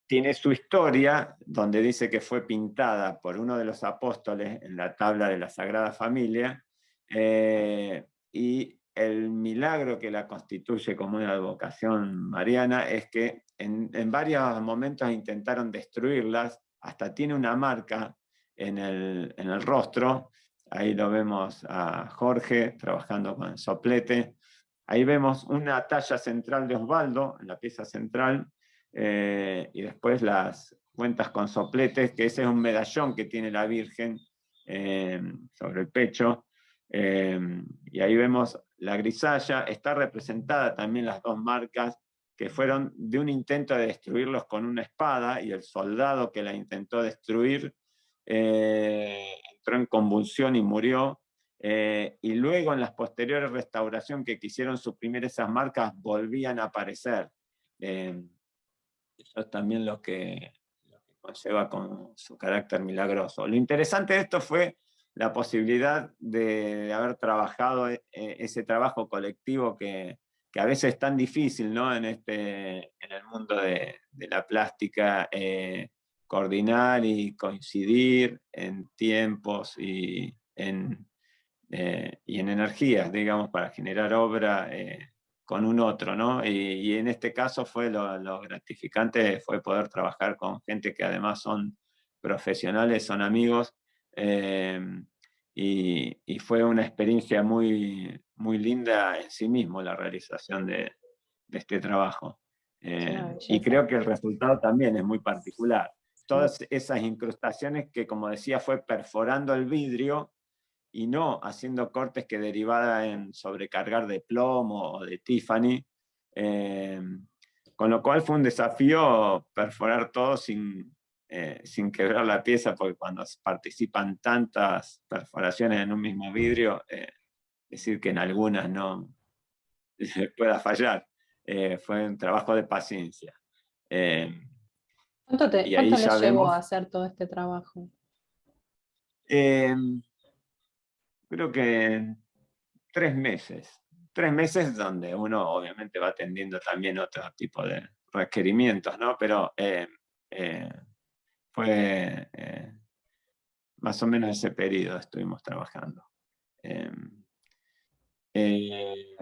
Tiene su historia, donde dice que fue pintada por uno de los apóstoles en la tabla de la Sagrada Familia, y el milagro que la constituye como una advocación mariana es que en varios momentos intentaron destruirlas, hasta tiene una marca en el rostro. Ahí lo vemos a Jorge trabajando con el soplete. Ahí vemos una talla central de Osvaldo, en la pieza central, y después las cuentas con sopletes, que ese es un medallón que tiene la Virgen sobre el pecho. Y ahí vemos la grisalla. Está representada también las dos marcas que fueron de un intento de destruirlos con una espada, y el soldado que la intentó destruir entró en convulsión y murió. Y luego en las posteriores restauraciones que quisieron suprimir esas marcas volvían a aparecer. Eso es también lo que conlleva con su carácter milagroso. Lo interesante de esto fue la posibilidad de haber trabajado ese trabajo colectivo que a veces es tan difícil, ¿no? En el mundo de la plástica, coordinar y coincidir en tiempos y en energías, digamos, para generar obra con un otro, ¿no? Y en este caso fue lo gratificante, fue poder trabajar con gente que además son profesionales, son amigos, y fue una experiencia muy, muy linda en sí mismo la realización de este trabajo. Y creo que el resultado también es muy particular. Todas esas incrustaciones que, como decía, fue perforando el vidrio y no haciendo cortes que derivaban en sobrecargar de plomo o de Tiffany. Con lo cual fue un desafío perforar todo sin quebrar la pieza, porque cuando participan tantas perforaciones en un mismo vidrio, decir que en algunas no pueda fallar. Fue un trabajo de paciencia. Y ahí ¿Cuánto ya les llevó a vemos, hacer todo este trabajo? eh, creo que 3 meses. 3 meses donde uno obviamente va atendiendo también otro tipo de requerimientos, ¿no? Pero fue más o menos ese periodo estuvimos trabajando. Eh, eh,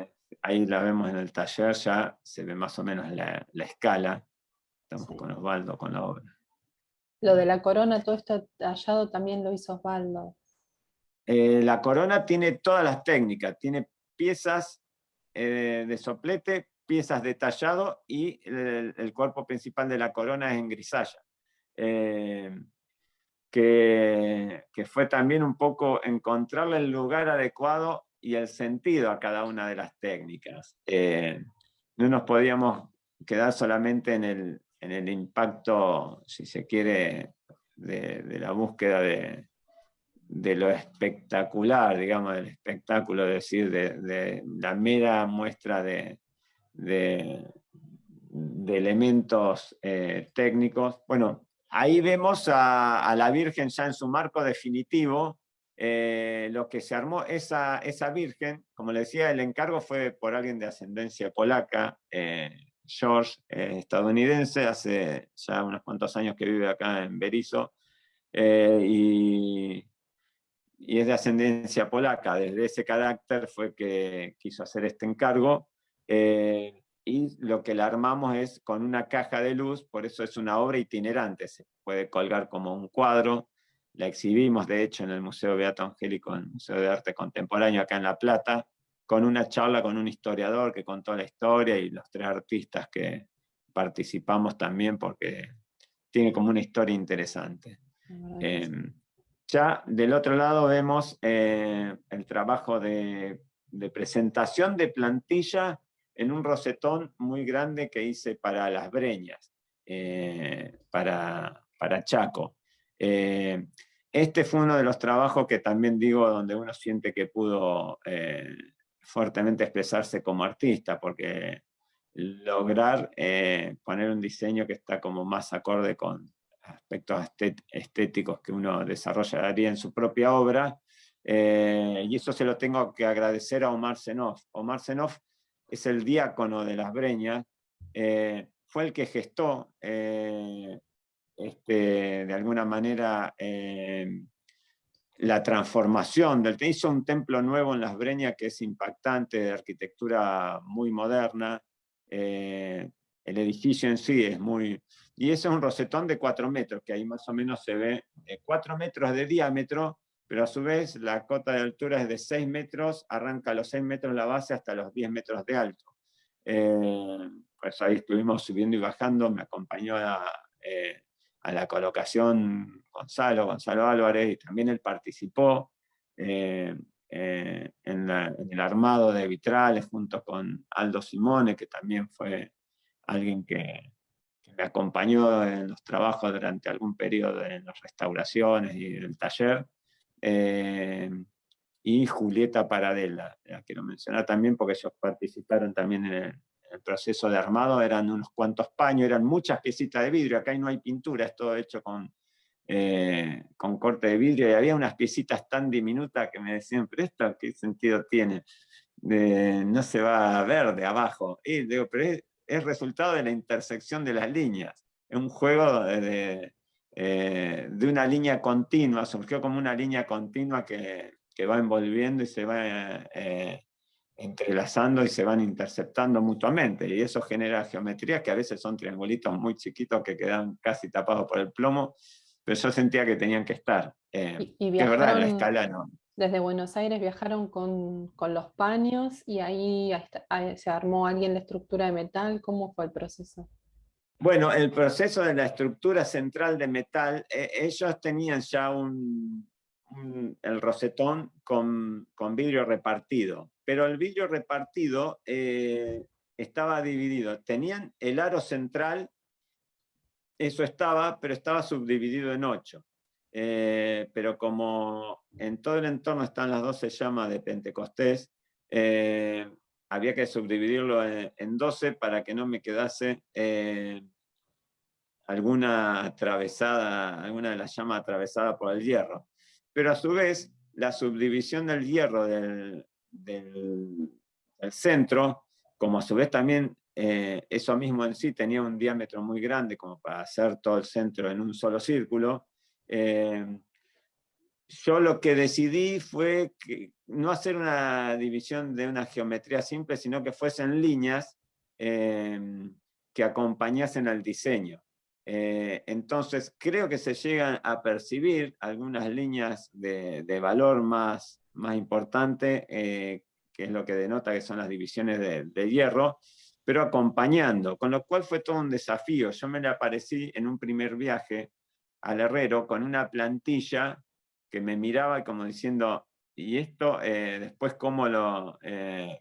Ahí la vemos en el taller, ya se ve más o menos la escala. Estamos Sí. con Osvaldo, con la obra. Lo de la corona, todo esto tallado también lo hizo Osvaldo. La corona tiene todas las técnicas, tiene piezas de soplete, piezas de tallado, y el cuerpo principal de la corona es en grisalla. Que fue también un poco encontrarle el lugar adecuado y el sentido a cada una de las técnicas. No nos podíamos quedar solamente en el impacto, si se quiere, de la búsqueda de lo espectacular, digamos, del espectáculo, es decir, de la mera muestra de elementos técnicos. Bueno, ahí vemos a la Virgen ya en su marco definitivo. Lo que se armó esa Virgen, como le decía, el encargo fue por alguien de ascendencia polaca, George, estadounidense, hace ya unos cuantos años que vive acá en Berisso, y es de ascendencia polaca. Desde ese carácter fue que quiso hacer este encargo. Y lo que la armamos es con una caja de luz, por eso es una obra itinerante, se puede colgar como un cuadro. La exhibimos, de hecho, en el Museo Beato Angélico, en el Museo de Arte Contemporáneo, acá en La Plata, con una charla con un historiador que contó la historia, y los 3 artistas que participamos también, porque tiene como una historia interesante. Ya del otro lado vemos el trabajo de presentación de plantilla en un rosetón muy grande que hice para Las Breñas, para Chaco. Este fue uno de los trabajos que también digo donde uno siente que pudo fuertemente expresarse como artista, porque lograr poner un diseño que está como más acorde con aspectos estéticos que uno desarrollaría en su propia obra, y eso se lo tengo que agradecer a Omar Zenov. Omar Zenov es el diácono de Las Breñas, fue el que gestó de alguna manera la transformación hizo un templo nuevo en Las Breñas que es impactante, de arquitectura muy moderna. El edificio en sí es muy... Y eso es un rosetón de 4 metros, que ahí más o menos se ve 4 metros de diámetro, pero a su vez la cota de altura es de 6 metros, arranca a los 6 metros la base hasta los 10 metros de alto. Pues ahí estuvimos subiendo y bajando, me acompañó a la colocación Gonzalo Álvarez, y también él participó en el armado de vitrales junto con Aldo Simone, que también fue alguien que me acompañó en los trabajos durante algún periodo en las restauraciones y en el taller. Y Julieta Paradella, la quiero mencionar también porque ellos participaron también en el proceso de armado, eran unos cuantos paños, eran muchas piecitas de vidrio, acá no hay pintura, es todo hecho con corte de vidrio, y había unas piecitas tan diminutas que me decían, pero esto, ¿qué sentido tiene? No se va a ver de abajo. Y digo, pero es resultado de la intersección de las líneas, es un juego de una línea continua, surgió como una línea continua que va envolviendo y se va entrelazando y se van interceptando mutuamente, y eso genera geometrías que a veces son triangulitos muy chiquitos que quedan casi tapados por el plomo, pero yo sentía que tenían que estar. Y Que es verdad, la viajaron escala no. desde Buenos Aires, viajaron con los paños y ahí se armó alguien la estructura de metal. ¿Cómo fue el proceso? Bueno, el proceso de la estructura central de metal, ellos tenían ya el rosetón con vidrio repartido, pero el vidrio repartido estaba dividido. Tenían el aro central, eso estaba, pero estaba subdividido en 8. Pero como en todo el entorno están las 12 llamas de Pentecostés, había que subdividirlo en 12 para que no me quedase alguna atravesada, alguna de las llamas atravesada por el hierro. Pero a su vez, la subdivisión del hierro del centro, como a su vez también eso mismo en sí tenía un diámetro muy grande, como para hacer todo el centro en un solo círculo, yo lo que decidí fue no hacer una división de una geometría simple, sino que fuesen líneas que acompañasen al diseño. Entonces, creo que se llegan a percibir algunas líneas de valor más importante, que es lo que denota que son las divisiones de hierro, pero acompañando, con lo cual fue todo un desafío. Yo me le aparecí en un primer viaje al herrero con una plantilla que me miraba como diciendo, ¿y esto después cómo lo...?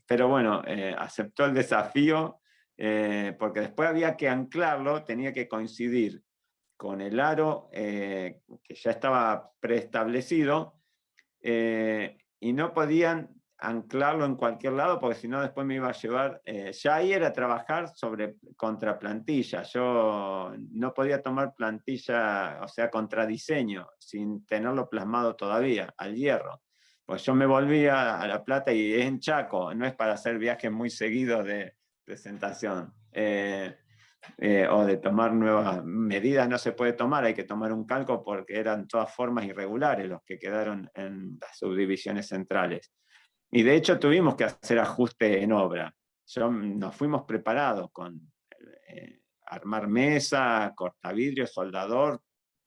Pero bueno, aceptó el desafío, porque después había que anclarlo, tenía que coincidir con el aro que ya estaba preestablecido, y no podían anclarlo en cualquier lado, porque si no después me iba a llevar, ya ahí era trabajar contra plantilla, yo no podía tomar plantilla, o sea, contra diseño, sin tenerlo plasmado todavía, al hierro. Pues yo me volvía a La Plata y es en Chaco, no es para hacer viajes muy seguidos de presentación. O de tomar nuevas medidas no se puede tomar, hay que tomar un calco porque eran todas formas irregulares los que quedaron en las subdivisiones centrales. Y de hecho tuvimos que hacer ajuste en obra. Nos fuimos preparados con armar mesa, cortavidrio, soldador,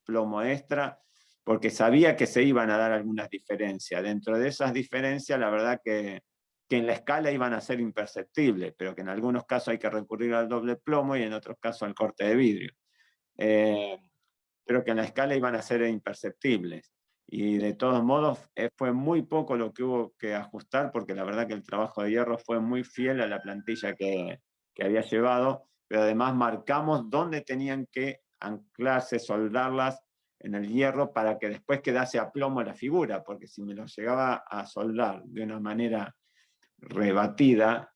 plomo extra, porque sabía que se iban a dar algunas diferencias. Dentro de esas diferencias, la verdad que en la escala iban a ser imperceptibles, pero que en algunos casos hay que recurrir al doble plomo y en otros casos al corte de vidrio. Pero que en la escala iban a ser imperceptibles. Y de todos modos fue muy poco lo que hubo que ajustar, porque la verdad que el trabajo de hierro fue muy fiel a la plantilla que había llevado, pero además marcamos dónde tenían que anclarse, soldarlas en el hierro para que después quedase a plomo la figura, porque si me lo llegaba a soldar de una manera rebatida,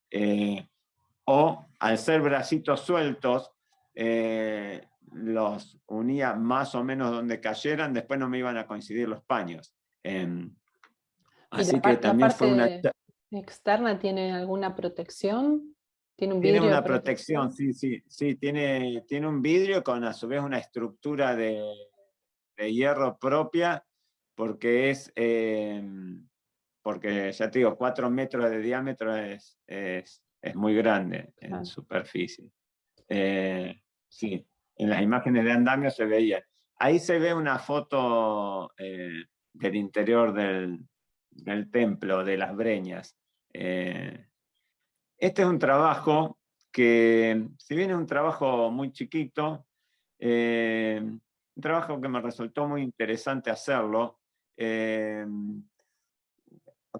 o al ser bracitos sueltos, los unía más o menos donde cayeran, después no me iban a coincidir los paños. ¿Y Así que la también fue una... parte externa tiene alguna protección? ¿Tiene un Tiene vidrio de una protección, protección? sí, sí, sí, tiene un vidrio con a su vez una estructura de hierro propia, porque porque ya te digo, 4 metros de diámetro es muy grande en Claro. superficie. Sí, en las imágenes de andamio se veía. Ahí se ve una foto del interior del templo, de las Breñas. Este es un trabajo que, si bien es un trabajo muy chiquito, un trabajo que me resultó muy interesante hacerlo.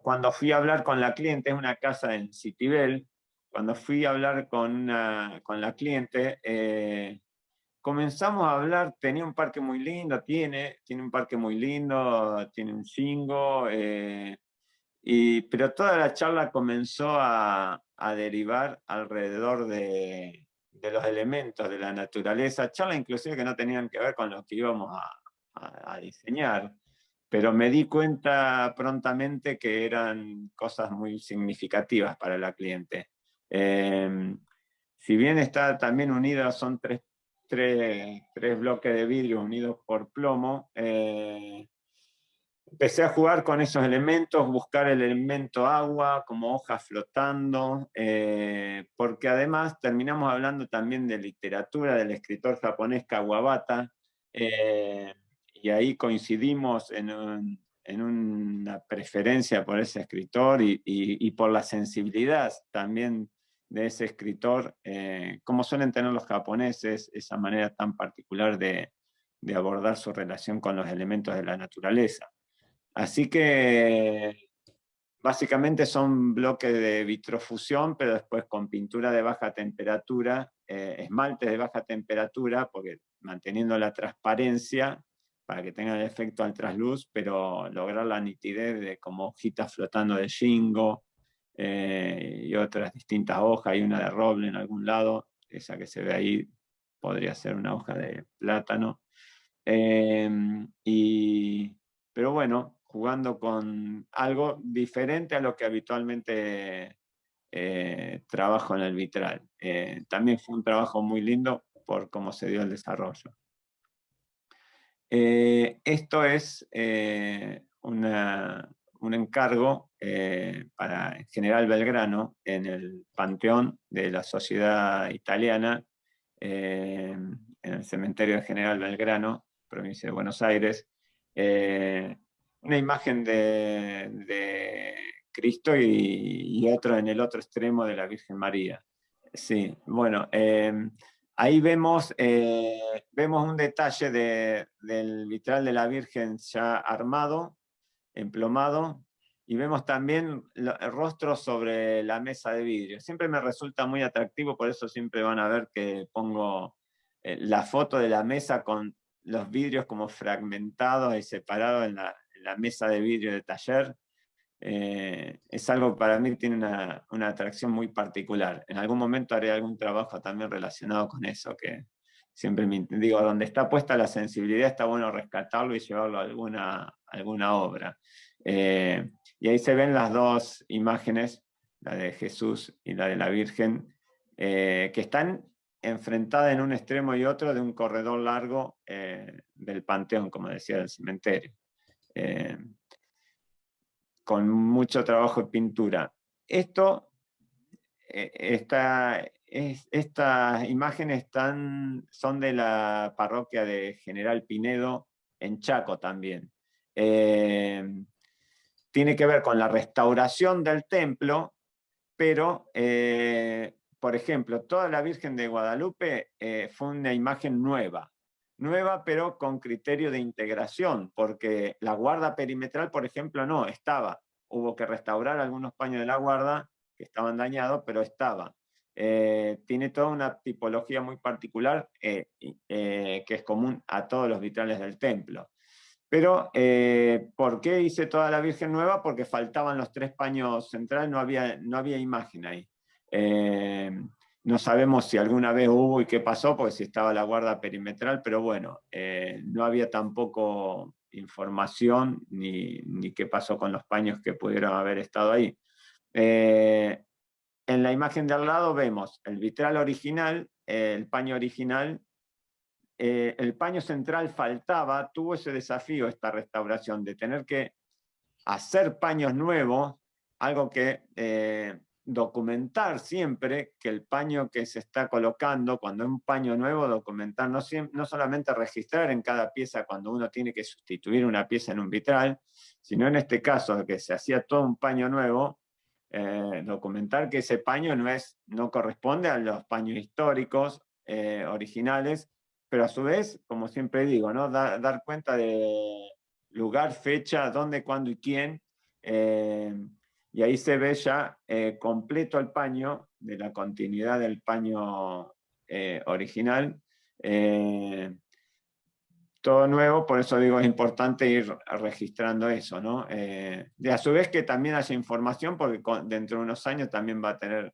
Cuando fui a hablar con la cliente, es una casa en Citibel, cuando fui a hablar con la cliente, comenzamos a hablar, tenía un parque muy lindo, tiene un parque muy lindo, tiene un chingo, pero toda la charla comenzó a derivar alrededor de los elementos de la naturaleza, charla inclusive que no tenían que ver con lo que íbamos a diseñar, pero me di cuenta prontamente que eran cosas muy significativas para la cliente. Si bien está también unida, son tres bloques de vidrio unidos por plomo, empecé a jugar con esos elementos, buscar el elemento agua como hojas flotando, porque además terminamos hablando también de literatura del escritor japonés Kawabata, y ahí coincidimos en una preferencia por ese escritor y por la sensibilidad también de ese escritor, como suelen tener los japoneses, esa manera tan particular de abordar su relación con los elementos de la naturaleza. Así que básicamente son bloques de vitrofusión, pero después con pintura de baja temperatura, esmaltes de baja temperatura, porque manteniendo la transparencia para que tenga el efecto al trasluz, pero lograr la nitidez de como hojitas flotando de shingo, y otras distintas hojas, hay una de roble en algún lado, esa que se ve ahí podría ser una hoja de plátano. Eh, pero bueno, jugando con algo diferente a lo que habitualmente trabajo en el vitral. También fue un trabajo muy lindo por cómo se dio el desarrollo. Esto es un encargo para General Belgrano en el Panteón de la Sociedad Italiana, en el cementerio de General Belgrano, provincia de Buenos Aires. Una imagen de Cristo y otro en el otro extremo de la Virgen María. Sí, bueno, ahí vemos un detalle del vitral de la Virgen ya armado, emplomado, y vemos también el rostro sobre la mesa de vidrio. Siempre me resulta muy atractivo, por eso siempre van a ver que pongo la foto de la mesa con los vidrios como fragmentados y separados en la mesa de vidrio de taller. Es algo que para mí tiene una atracción muy particular. En algún momento haré algún trabajo también relacionado con eso, que siempre me digo, donde está puesta la sensibilidad está bueno rescatarlo y llevarlo a alguna obra. Y ahí se ven las dos imágenes, la de Jesús y la de la Virgen, que están enfrentadas en un extremo y otro de un corredor largo del panteón, como decía, del cementerio. Con mucho trabajo de pintura. Estas imágenes son de la parroquia de General Pinedo, en Chaco también. Tiene que ver con la restauración del templo, pero, por ejemplo, toda la Virgen de Guadalupe fue una imagen nueva, pero con criterio de integración, porque la guarda perimetral, por ejemplo, no estaba. Hubo que restaurar algunos paños de la guarda que estaban dañados, pero estaba. Tiene toda una tipología muy particular que es común a todos los vitrales del templo. Pero, ¿por qué hice toda la Virgen nueva? Porque faltaban los 3 paños centrales, no había imagen ahí. No sabemos si alguna vez hubo y qué pasó, porque si estaba la guarda perimetral, pero bueno, no había tampoco información ni qué pasó con los paños que pudieron haber estado ahí. En la imagen de al lado vemos el vitral original, el paño original. El paño central faltaba, tuvo ese desafío esta restauración de tener que hacer paños nuevos, algo que documentar siempre que el paño que se está colocando, cuando es un paño nuevo, documentar, no solamente registrar en cada pieza cuando uno tiene que sustituir una pieza en un vitral, sino en este caso que se hacía todo un paño nuevo, documentar que ese paño no corresponde a los paños históricos originales, pero a su vez, como siempre digo, ¿no? Dar cuenta de lugar, fecha, dónde, cuándo y quién. Y ahí se ve ya completo el paño, de la continuidad del paño original. Todo nuevo, por eso digo, es importante ir registrando eso, ¿no? Y a su vez que también haya información, porque dentro de unos años también va a tener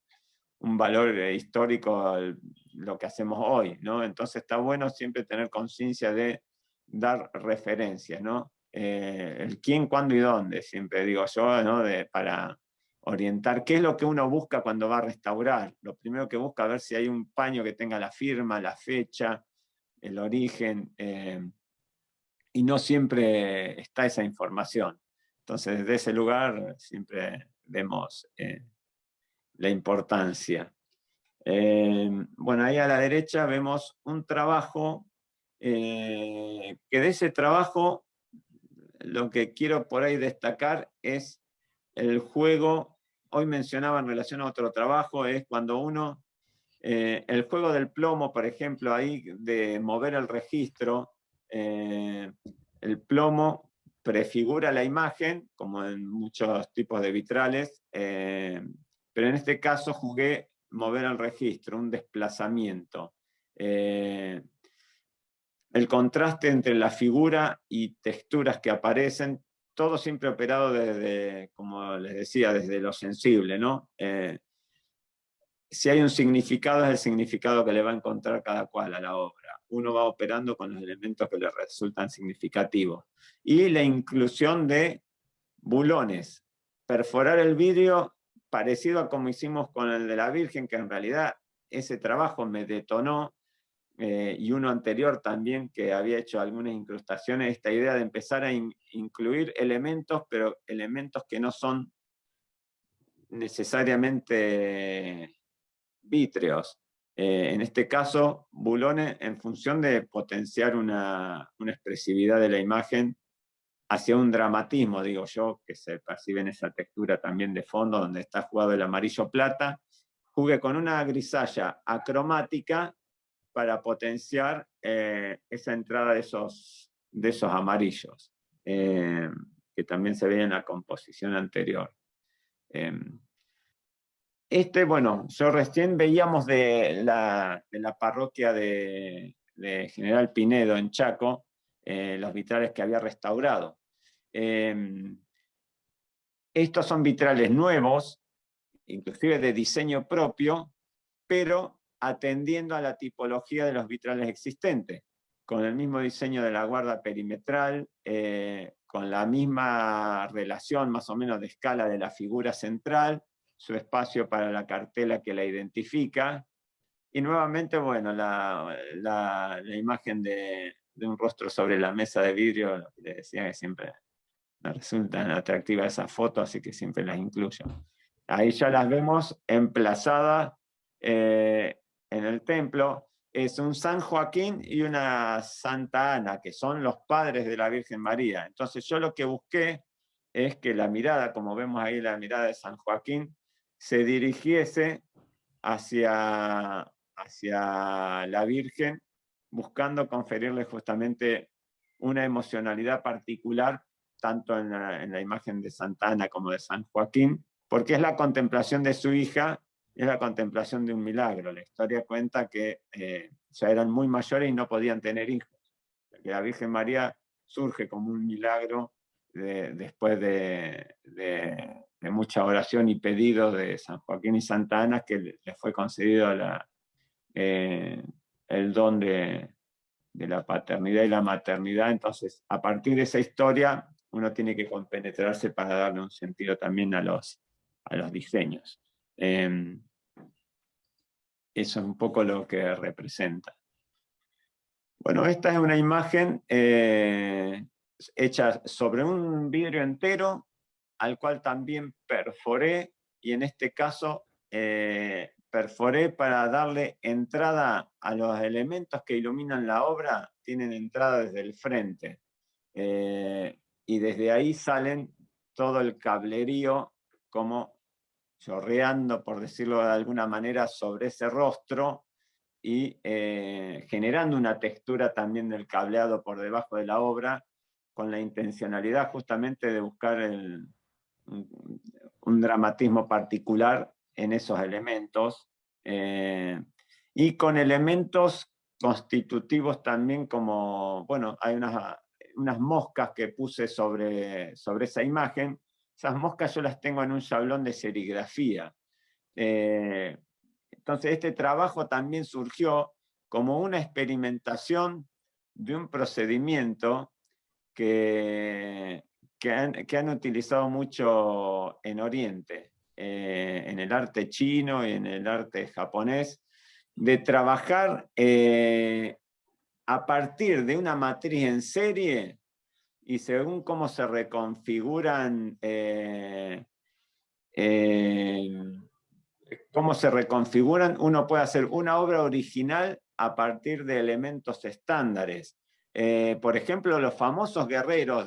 un valor histórico lo que hacemos hoy, ¿no? Entonces está bueno siempre tener conciencia de dar referencias, ¿no? El quién, cuándo y dónde, siempre digo yo, ¿no? Para orientar qué es lo que uno busca cuando va a restaurar. Lo primero que busca es ver si hay un paño que tenga la firma, la fecha, el origen, y no siempre está esa información. Entonces, desde ese lugar siempre vemos la importancia. Bueno, ahí a la derecha vemos un trabajo, que de ese trabajo lo que quiero por ahí destacar es el juego. Hoy mencionaba en relación a otro trabajo, es cuando uno, el juego del plomo, por ejemplo, ahí de mover el registro, el plomo prefigura la imagen, como en muchos tipos de vitrales, pero en este caso jugué mover el registro, un desplazamiento. El contraste entre la figura y texturas que aparecen, todo siempre operado desde, como les decía, desde lo sensible, ¿no? Si hay un significado, es el significado que le va a encontrar cada cual a la obra. Uno va operando con los elementos que le resultan significativos. Y la inclusión de bulones. Perforar el vidrio parecido a como hicimos con el de la Virgen, que en realidad ese trabajo me detonó, y uno anterior también que había hecho algunas incrustaciones, esta idea de empezar a incluir elementos, pero elementos que no son necesariamente vítreos. En este caso, bulones en función de potenciar una expresividad de la imagen hacia un dramatismo, digo yo, que se percibe en esa textura también de fondo, donde está jugado el amarillo plata. Jugué con una grisalla acromática para potenciar esa entrada de esos amarillos, que también se ve en la composición anterior. Bueno, yo recién veíamos de la parroquia de General Pinedo en Chaco, los vitrales que había restaurado. Estos son vitrales nuevos, inclusive de diseño propio, pero atendiendo a la tipología de los vitrales existentes, con el mismo diseño de la guarda perimetral, con la misma relación más o menos de escala de la figura central, su espacio para la cartela que la identifica, y nuevamente, bueno, la imagen de un rostro sobre la mesa de vidrio, lo que le decía que siempre me resultan atractivas esas fotos, así que siempre las incluyo. Ahí ya las vemos emplazadas en el templo. Es un San Joaquín y una Santa Ana, que son los padres de la Virgen María. Entonces yo lo que busqué es que la mirada, como vemos ahí la mirada de San Joaquín, se dirigiese hacia la Virgen, buscando conferirle justamente una emocionalidad particular, tanto en la imagen de Santa Ana como de San Joaquín, porque es la contemplación de su hija, es la contemplación de un milagro. La historia cuenta que ya eran muy mayores y no podían tener hijos. Que la Virgen María surge como un milagro después de mucha oración y pedido de San Joaquín y Santa Ana, que le fue concedido el don de la paternidad y la maternidad. Entonces, a partir de esa historia, uno tiene que compenetrarse para darle un sentido también a los diseños. Eso es un poco lo que representa. Bueno, esta es una imagen hecha sobre un vidrio entero, al cual también perforé, y en este caso perforé para darle entrada a los elementos que iluminan la obra, tienen entrada desde el frente. Y desde ahí salen todo el cablerío como chorreando, por decirlo de alguna manera, sobre ese rostro, y generando una textura también del cableado por debajo de la obra, con la intencionalidad justamente de buscar un dramatismo particular en esos elementos, y con elementos constitutivos también, como, bueno, hay unas moscas que puse sobre esa imagen. Esas moscas yo las tengo en un sablón de serigrafía. Entonces este trabajo también surgió como una experimentación de un procedimiento que han utilizado mucho en Oriente, en el arte chino y en el arte japonés, de trabajar a partir de una matriz en serie, y según cómo se reconfiguran uno puede hacer una obra original a partir de elementos estándares. Por ejemplo, los famosos guerreros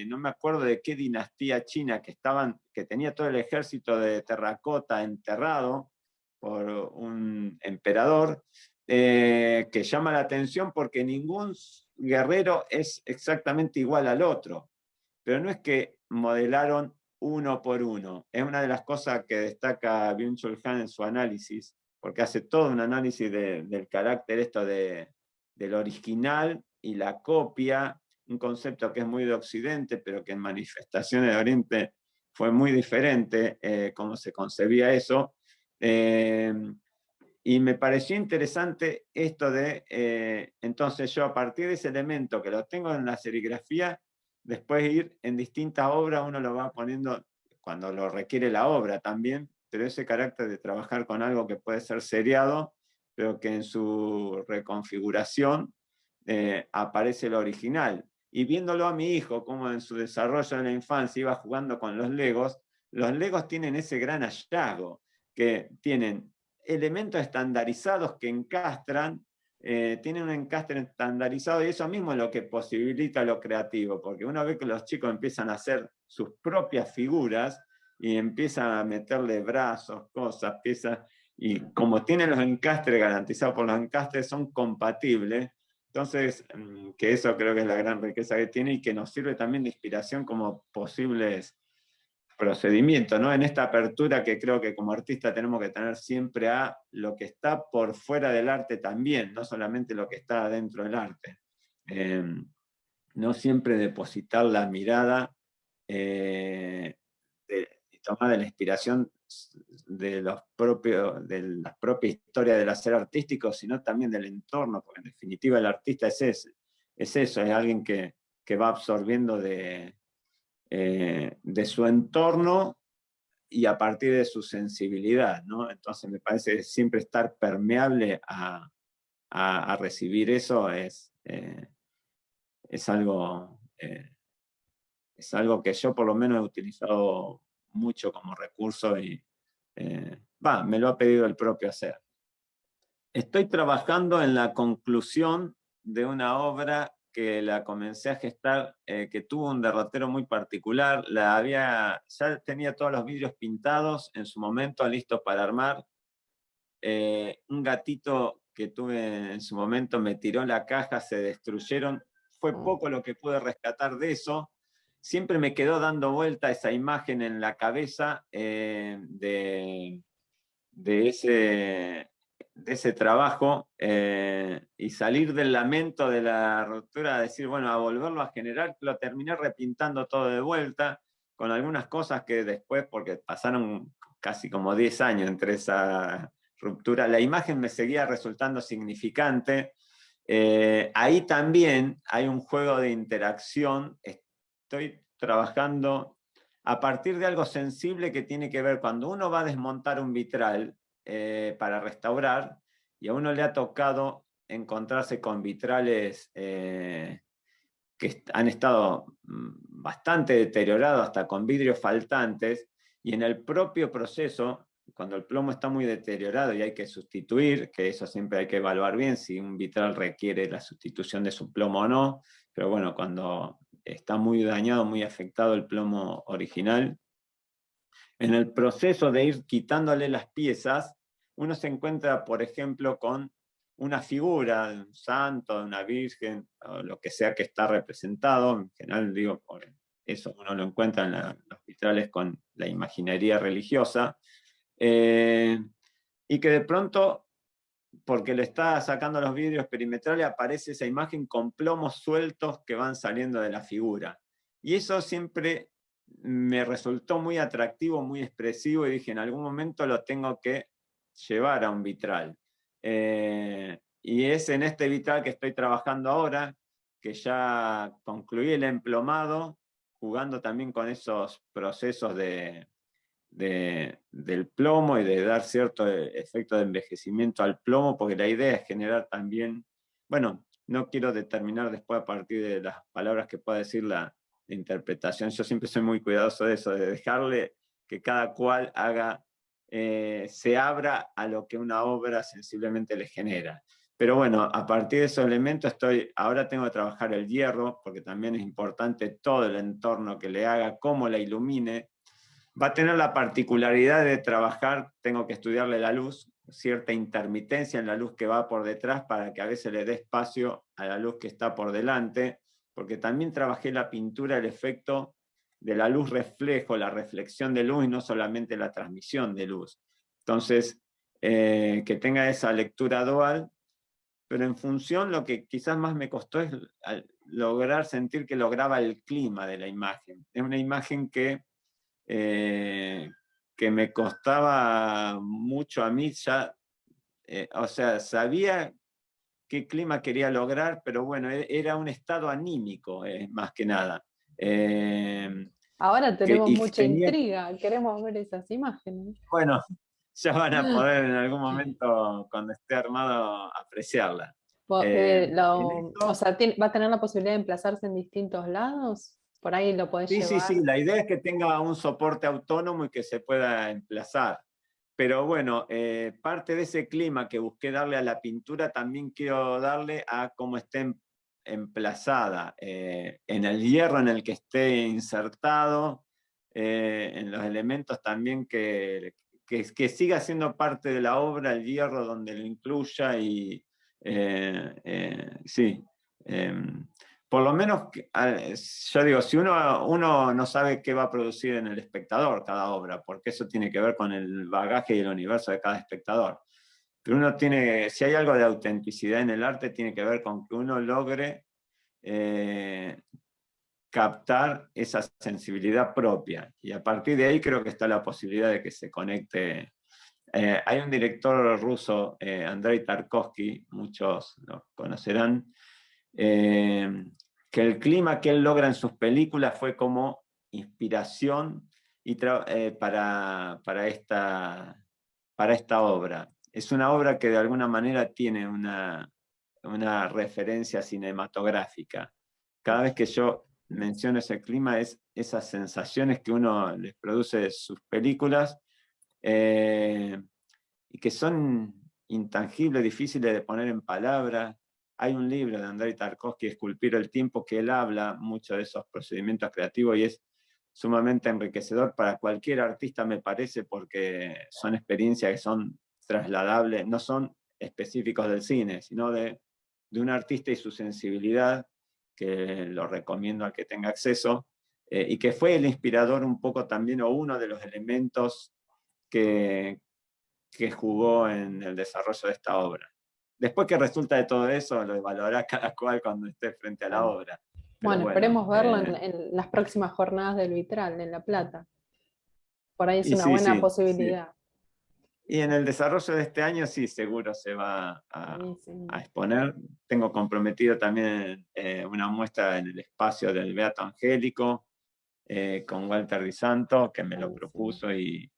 no me acuerdo de qué dinastía china, que tenía todo el ejército de terracota enterrado por un emperador, que llama la atención porque ningún guerrero es exactamente igual al otro. Pero no es que modelaron uno por uno. Es una de las cosas que destaca Byung-Chul Han en su análisis, porque hace todo un análisis del carácter del original y la copia, un concepto que es muy de Occidente, pero que en manifestaciones de Oriente fue muy diferente cómo se concebía eso. Y me pareció interesante esto entonces yo a partir de ese elemento que lo tengo en la serigrafía, después ir en distintas obras, uno lo va poniendo cuando lo requiere la obra también, pero ese carácter de trabajar con algo que puede ser seriado, pero que en su reconfiguración aparece lo original. Y viéndolo a mi hijo, como en su desarrollo en la infancia iba jugando con los Legos tienen ese gran hallazgo, que tienen elementos estandarizados que encastran, tienen un encastre estandarizado, y eso mismo es lo que posibilita lo creativo, porque una vez que los chicos empiezan a hacer sus propias figuras y empiezan a meterle brazos, cosas, piezas, y como tienen los encastres garantizados por los encastres, son compatibles. Entonces, que eso creo que es la gran riqueza que tiene y que nos sirve también de inspiración como posibles procedimiento, ¿no? En esta apertura que creo que como artista tenemos que tener siempre a lo que está por fuera del arte también, no solamente lo que está dentro del arte. No siempre depositar la mirada y tomar de la inspiración de la propia historia del hacer artístico, sino también del entorno, porque en definitiva el artista es eso, es alguien que va absorbiendo de su entorno y a partir de su sensibilidad, ¿no? Entonces me parece que siempre estar permeable a recibir eso es algo que yo por lo menos he utilizado mucho como recurso y me lo ha pedido el propio hacer. Estoy trabajando en la conclusión de una obra que la comencé a gestar, que tuvo un derrotero muy particular. Ya tenía todos los vidrios pintados en su momento, listos para armar. Un gatito que tuve en su momento me tiró la caja, se destruyeron. Fue poco lo que pude rescatar de eso. Siempre me quedó dando vuelta esa imagen en la cabeza de ese de ese trabajo y salir del lamento de la ruptura, a decir, bueno, a volverlo a generar, lo terminé repintando todo de vuelta, con algunas cosas que después, porque pasaron casi como 10 años entre esa ruptura, la imagen me seguía resultando significante. Ahí también hay un juego de interacción. Estoy trabajando a partir de algo sensible que tiene que ver cuando uno va a desmontar un vitral para restaurar, y a uno le ha tocado encontrarse con vitrales que han estado bastante deteriorados, hasta con vidrios faltantes, y en el propio proceso, cuando el plomo está muy deteriorado y hay que sustituir, que eso siempre hay que evaluar bien si un vitral requiere la sustitución de su plomo o no, pero bueno, cuando está muy dañado, muy afectado el plomo original, en el proceso de ir quitándole las piezas, uno se encuentra, por ejemplo, con una figura de un santo, de una virgen, o lo que sea que está representado. En general, digo, por eso uno lo encuentra en los vitrales con la imaginería religiosa, y que de pronto, porque le está sacando los vidrios perimetrales, aparece esa imagen con plomos sueltos que van saliendo de la figura. Y eso siempre me resultó muy atractivo, muy expresivo, y dije, en algún momento lo tengo que llevar a un vitral. Y es en este vitral que estoy trabajando ahora, que ya concluí el emplomado, jugando también con esos procesos del plomo y de dar cierto efecto de envejecimiento al plomo, porque la idea es generar también, bueno, no quiero determinar después a partir de las palabras que pueda decir la interpretación, yo siempre soy muy cuidadoso de eso, de dejarle que cada cual haga, se abra a lo que una obra sensiblemente le genera. Pero bueno, a partir de esos elementos ahora tengo que trabajar el hierro, porque también es importante todo el entorno que le haga, cómo la ilumine. Va a tener la particularidad de trabajar, tengo que estudiarle la luz, cierta intermitencia en la luz que va por detrás para que a veces le dé espacio a la luz que está por delante, porque también trabajé la pintura, el efecto de la luz reflejo, la reflexión de luz y no solamente la transmisión de luz. Entonces, que tenga esa lectura dual, pero en función lo que quizás más me costó es lograr sentir que lograba el clima de la imagen. Es una imagen que me costaba mucho a mí ya, o sea, sabía qué clima quería lograr, pero bueno, era un estado anímico, más que nada. Ahora tenemos Y mucha tenía, intriga, queremos ver esas imágenes. bueno, ya van a poder en algún momento, cuando esté armado, apreciarla. En O esto, sea, va a tener la posibilidad de emplazarse en distintos lados, por ahí lo podés sí, sí, sí, llevar. la idea es que tenga un soporte autónomo y que se pueda emplazar. Pero bueno, parte de ese clima que busqué darle a la pintura también quiero darle a cómo esté emplazada, en el hierro en el que esté insertado, en los elementos también que siga siendo parte de la obra, el hierro donde lo incluya y sí. Por lo menos, yo digo, si uno no sabe qué va a producir en el espectador cada obra, porque eso tiene que ver con el bagaje y el universo de cada espectador. Pero uno tiene, si hay algo de autenticidad en el arte, tiene que ver con que uno logre eh, captar esa sensibilidad propia. Y a partir de ahí creo que está la posibilidad de que se conecte. Hay un director ruso, Andrei Tarkovsky, muchos lo conocerán, eh, que el clima que él logra en sus películas fue como inspiración para esta obra. Es una obra que de alguna manera tiene una referencia cinematográfica. Cada vez que yo menciono ese clima, es esas sensaciones que uno les produce de sus películas, eh, y que son intangibles, difíciles de poner en palabras. Hay un libro de Andrei Tarkovsky, Esculpir el tiempo, que él habla mucho de esos procedimientos creativos y es sumamente enriquecedor para cualquier artista, me parece, porque son experiencias que son trasladables, no son específicos del cine, sino de un artista y su sensibilidad, que lo recomiendo al que tenga acceso, y que fue el inspirador un poco también, o uno de los elementos que, que jugó en el desarrollo de esta obra. Después que resulta de todo eso, lo evaluará cada cual cuando esté frente a la obra. Pero Bueno, bueno, esperemos verlo en las próximas jornadas del Vitral, en La Plata. Por ahí es y una sí, buena sí, sí. posibilidad. Y en el desarrollo de este año sí, seguro se va a Buenísimo. exponer. Tengo comprometido también una muestra en el espacio del Beato Angélico con Walter Di Santo, que me lo Buenísimo. propuso y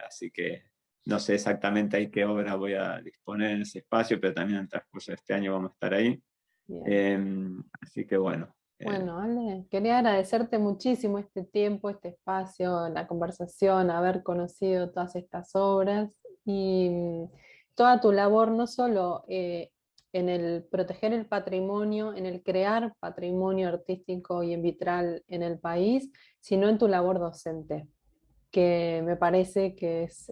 así que no sé exactamente ahí qué obra voy a disponer en ese espacio, pero también en el transcurso de este año vamos a estar ahí. Bien. Así que bueno. Bueno, Ale, quería agradecerte muchísimo este tiempo, este espacio, la conversación, haber conocido todas estas obras y toda tu labor, no solo en el proteger el patrimonio, en el crear patrimonio artístico y en vitral en el país, sino en tu labor docente, que me parece que es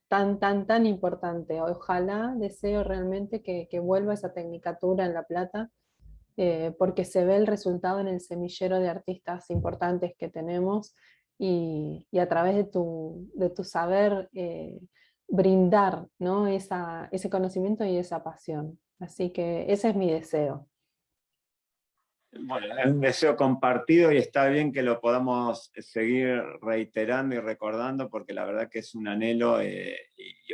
tan importante. Ojalá, deseo realmente que vuelva esa tecnicatura en La Plata, porque se ve el resultado en el semillero de artistas importantes que tenemos y a través de tu saber brindar, ¿no? Ese conocimiento y esa pasión. Así que ese es mi deseo. Bueno, es un deseo compartido y está bien que lo podamos seguir reiterando y recordando porque la verdad que es un anhelo y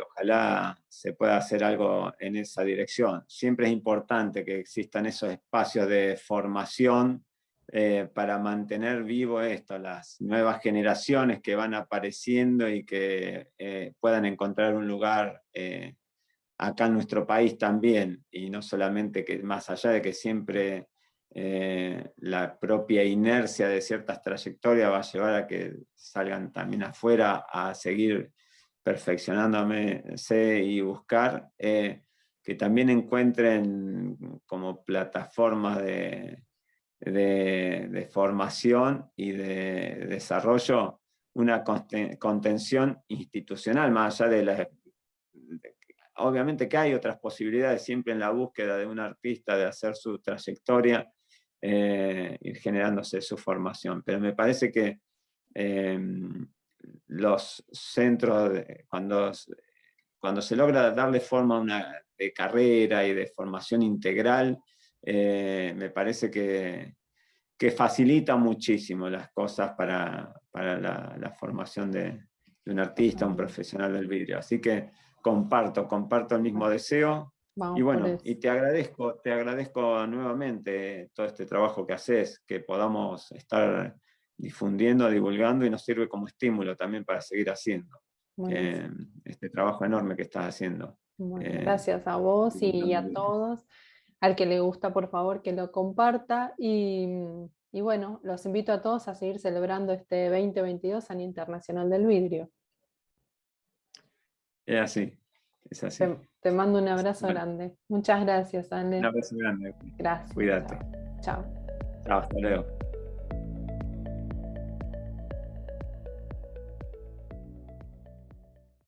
ojalá se pueda hacer algo en esa dirección. Siempre es importante que existan esos espacios de formación para mantener vivo esto, las nuevas generaciones que van apareciendo y que puedan encontrar un lugar acá en nuestro país también, y no solamente que más allá de que siempre la propia inercia de ciertas trayectorias va a llevar a que salgan también afuera a seguir perfeccionándose y buscar, que también encuentren como plataformas de formación y de desarrollo una contención institucional, más allá de la obviamente que hay otras posibilidades siempre en la búsqueda de un artista de hacer su trayectoria, ir generándose su formación. Pero me parece que eh, los centros, cuando se logra darle forma a una de carrera y de formación integral, me parece que facilita muchísimo las cosas para la formación de un artista, un Totalmente. profesional del vidrio. Así que comparto el mismo deseo. Y Vamos por bueno, y eso. te agradezco nuevamente todo este trabajo que haces, que podamos estar difundiendo, divulgando y nos sirve como estímulo también para seguir haciendo Buenísimo. este trabajo enorme que estás haciendo. Bueno, Eh, gracias a vos y divulgando el a vidrio. todos. Al que le gusta, por favor, que lo comparta. Y bueno, los invito a todos a seguir celebrando este 2022 Año Internacional del Vidrio. Es así, es así. Te mando un abrazo Bueno, grande. Muchas gracias, un Ale. abrazo grande. Gracias. Cuídate. Chao. Chao. Chao, hasta luego.